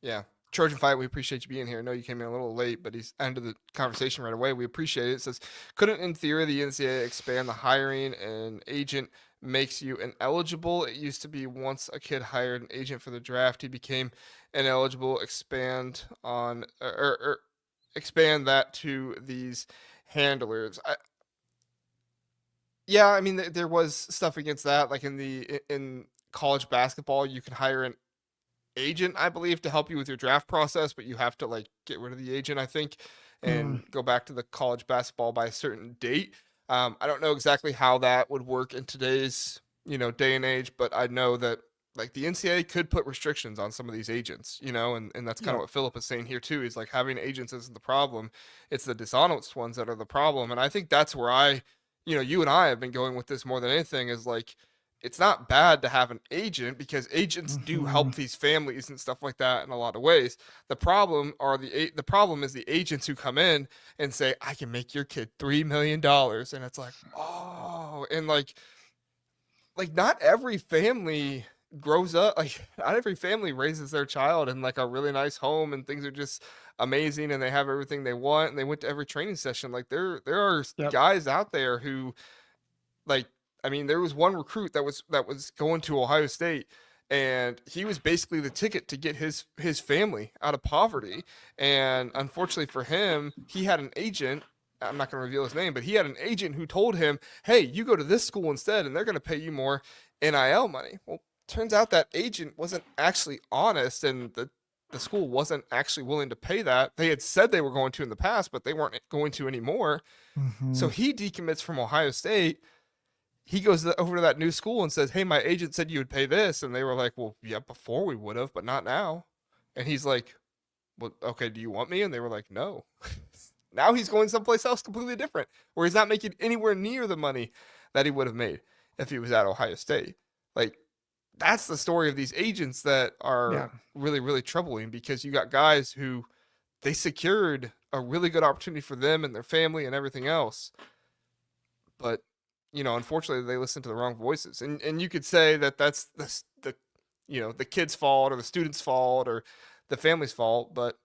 Yeah. Trojan Fight, we appreciate you being here. I know you came in a little late, but he's ended the conversation right away. We appreciate it. It says, couldn't in theory the NCAA expand the hiring an agent makes you ineligible? It used to be once a kid hired an agent for the draft, he became ineligible. Expand on or expand that to these handlers. Yeah, I mean, there was stuff against that. Like in college basketball, you can hire an agent, I believe, to help you with your draft process, but you have to like get rid of the agent, I think, and go back to the college basketball by a certain date. I don't know exactly how that would work in today's, day and age, but I know that like the NCAA could put restrictions on some of these agents, and that's kind of Yep. what Philip is saying here too. Is like having agents isn't the problem; it's the dishonest ones that are the problem. And I think that's where you and I have been going with this more than anything. Is like it's not bad to have an agent because agents do Hmm. help these families and stuff like that in a lot of ways. The problem is the agents who come in and say, I can make your kid $3 million. And it's like, oh, and like not every family grows up, like not every family raises their child in like a really nice home and things are just amazing and they have everything they want and they went to every training session. Like there are Yep. guys out there who like I mean, there was one recruit that was going to Ohio State, and he was basically the ticket to get his family out of poverty. And unfortunately for him, he had an agent. I'm not going to reveal his name, but he had an agent who told him, "Hey, you go to this school instead, and they're going to pay you more NIL money." Well, turns out that agent wasn't actually honest, and the school wasn't actually willing to pay that. They had said they were going to in the past, but they weren't going to anymore. Hmm. So he decommits from Ohio State. He goes over to that new school and says, "Hey, my agent said you would pay this," and they were like, "Well, yeah, before we would have, but not now." And he's like, "Well, okay, do you want me?" And they were like, "No." Now he's going someplace else completely different, where he's not making anywhere near the money that he would have made if he was at Ohio State. Like that's the story of these agents that Yeah. are really, really troubling because you got guys who they secured a really good opportunity for them and their family and everything else, but unfortunately, they listen to the wrong voices. And you could say that that's the kid's fault or the student's fault or the family's fault, but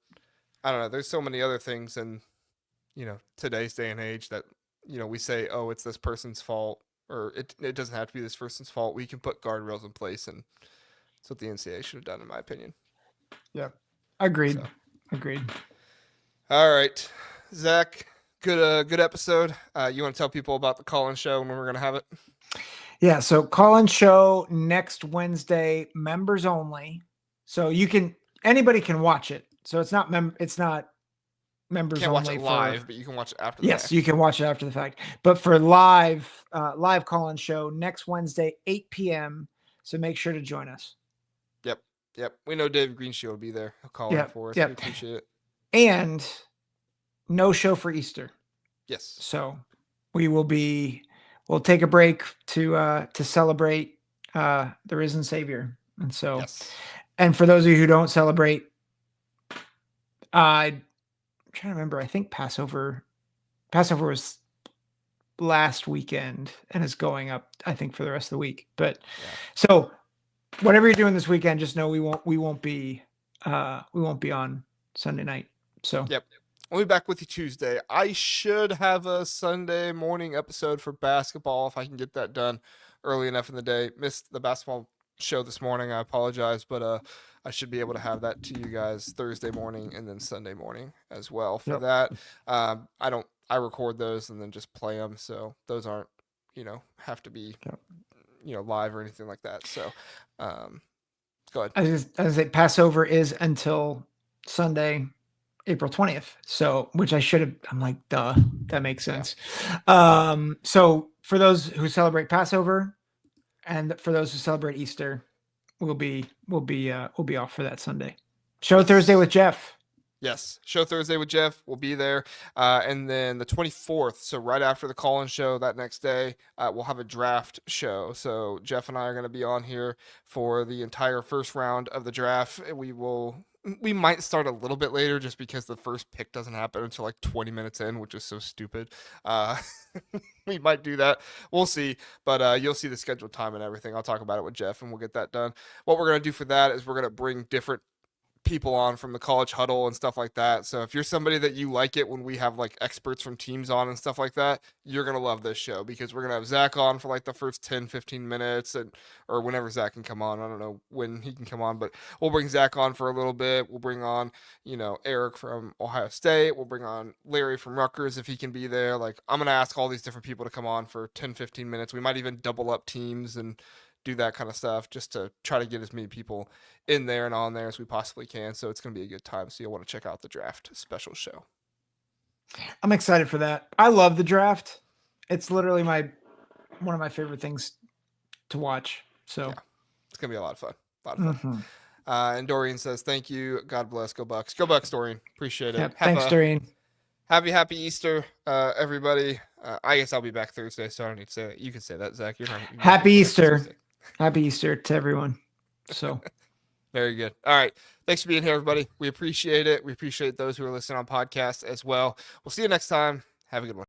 I don't know. There's so many other things in today's day and age that we say, oh, it's this person's fault, or it doesn't have to be this person's fault. We can put guardrails in place, and that's what the NCAA should have done, in my opinion. Yep. Agreed. So, Agreed. all right, Zach, good episode. You want to tell people about the call-in show and when we're gonna have it? Yeah. So call-in show next Wednesday, members only. So anybody can watch it. So it's not members Can't watch only it for. live, but you can watch it after the Yes, fact. you can watch it after the fact. But for live call-in show next Wednesday, 8 p.m. So make sure to join us. Yep. Yep. We know David Greenshield will be there. He'll call in Yep. for us. We Yep. appreciate it. And no show for Easter. Yes. So we'll take a break to celebrate the risen Savior. And so, Yes. and for those of you who don't celebrate, I'm trying to remember. I think Passover was last weekend and is going up, I think, for the rest of the week. But so whatever you're doing this weekend, just know we won't be on Sunday night. So Yep. We'll be back with you Tuesday. I should have a Sunday morning episode for basketball if I can get that done early enough in the day. Missed the basketball show this morning. I apologize, but I should be able to have that to you guys Thursday morning and then Sunday morning as well for Yep. that. I record those and then just play them, so those aren't have to be live or anything like that. So go ahead. As I say, Passover is until Sunday, April 20th. So, which I should have, I'm like, duh, that makes sense. So for those who celebrate Passover and for those who celebrate Easter, we'll be off for that Sunday. Show Thursday with Jeff. Yes, show Thursday with Jeff. We'll be there. And then the 24th, so right after the call-in show that next day, we'll have a draft show. So Jeff and I are going to be on here for the entire first round of the draft. We might start a little bit later just because the first pick doesn't happen until like 20 minutes in, which is so stupid. We might do that. We'll see. But you'll see the scheduled time and everything. I'll talk about it with Jeff and we'll get that done. What we're going to do for that is we're going to bring different people on from the college huddle and stuff like that. So if you're somebody that you like it when we have like experts from teams on and stuff like that, you're going to love this show because we're going to have Zack on for like the first 10, 15 minutes or whenever Zack can come on. I don't know when he can come on, but we'll bring Zack on for a little bit. We'll bring on, Eric from Ohio State. We'll bring on Larry from Rutgers if he can be there. Like I'm going to ask all these different people to come on for 10, 15 minutes. We might even double up teams and do that kind of stuff just to try to get as many people in there and on there as we possibly can. So it's going to be a good time. So you'll want to check out the draft special show. I'm excited for that. I love the draft. It's literally one of my favorite things to watch. So yeah, it's gonna be a lot of fun. A lot of fun. And Dorian says, "Thank you. God bless. Go Bucks. Go Bucks, Dorian. Appreciate it. Yep. Thanks, Dorian. Happy Easter, everybody. I guess I'll be back Thursday, so I don't need to say that. You can say that, Zach. You're not Happy Easter. Happy Easter to everyone. So very good. All right. Thanks for being here, everybody. We appreciate it. We appreciate those who are listening on podcast as well. We'll see you next time. Have a good one.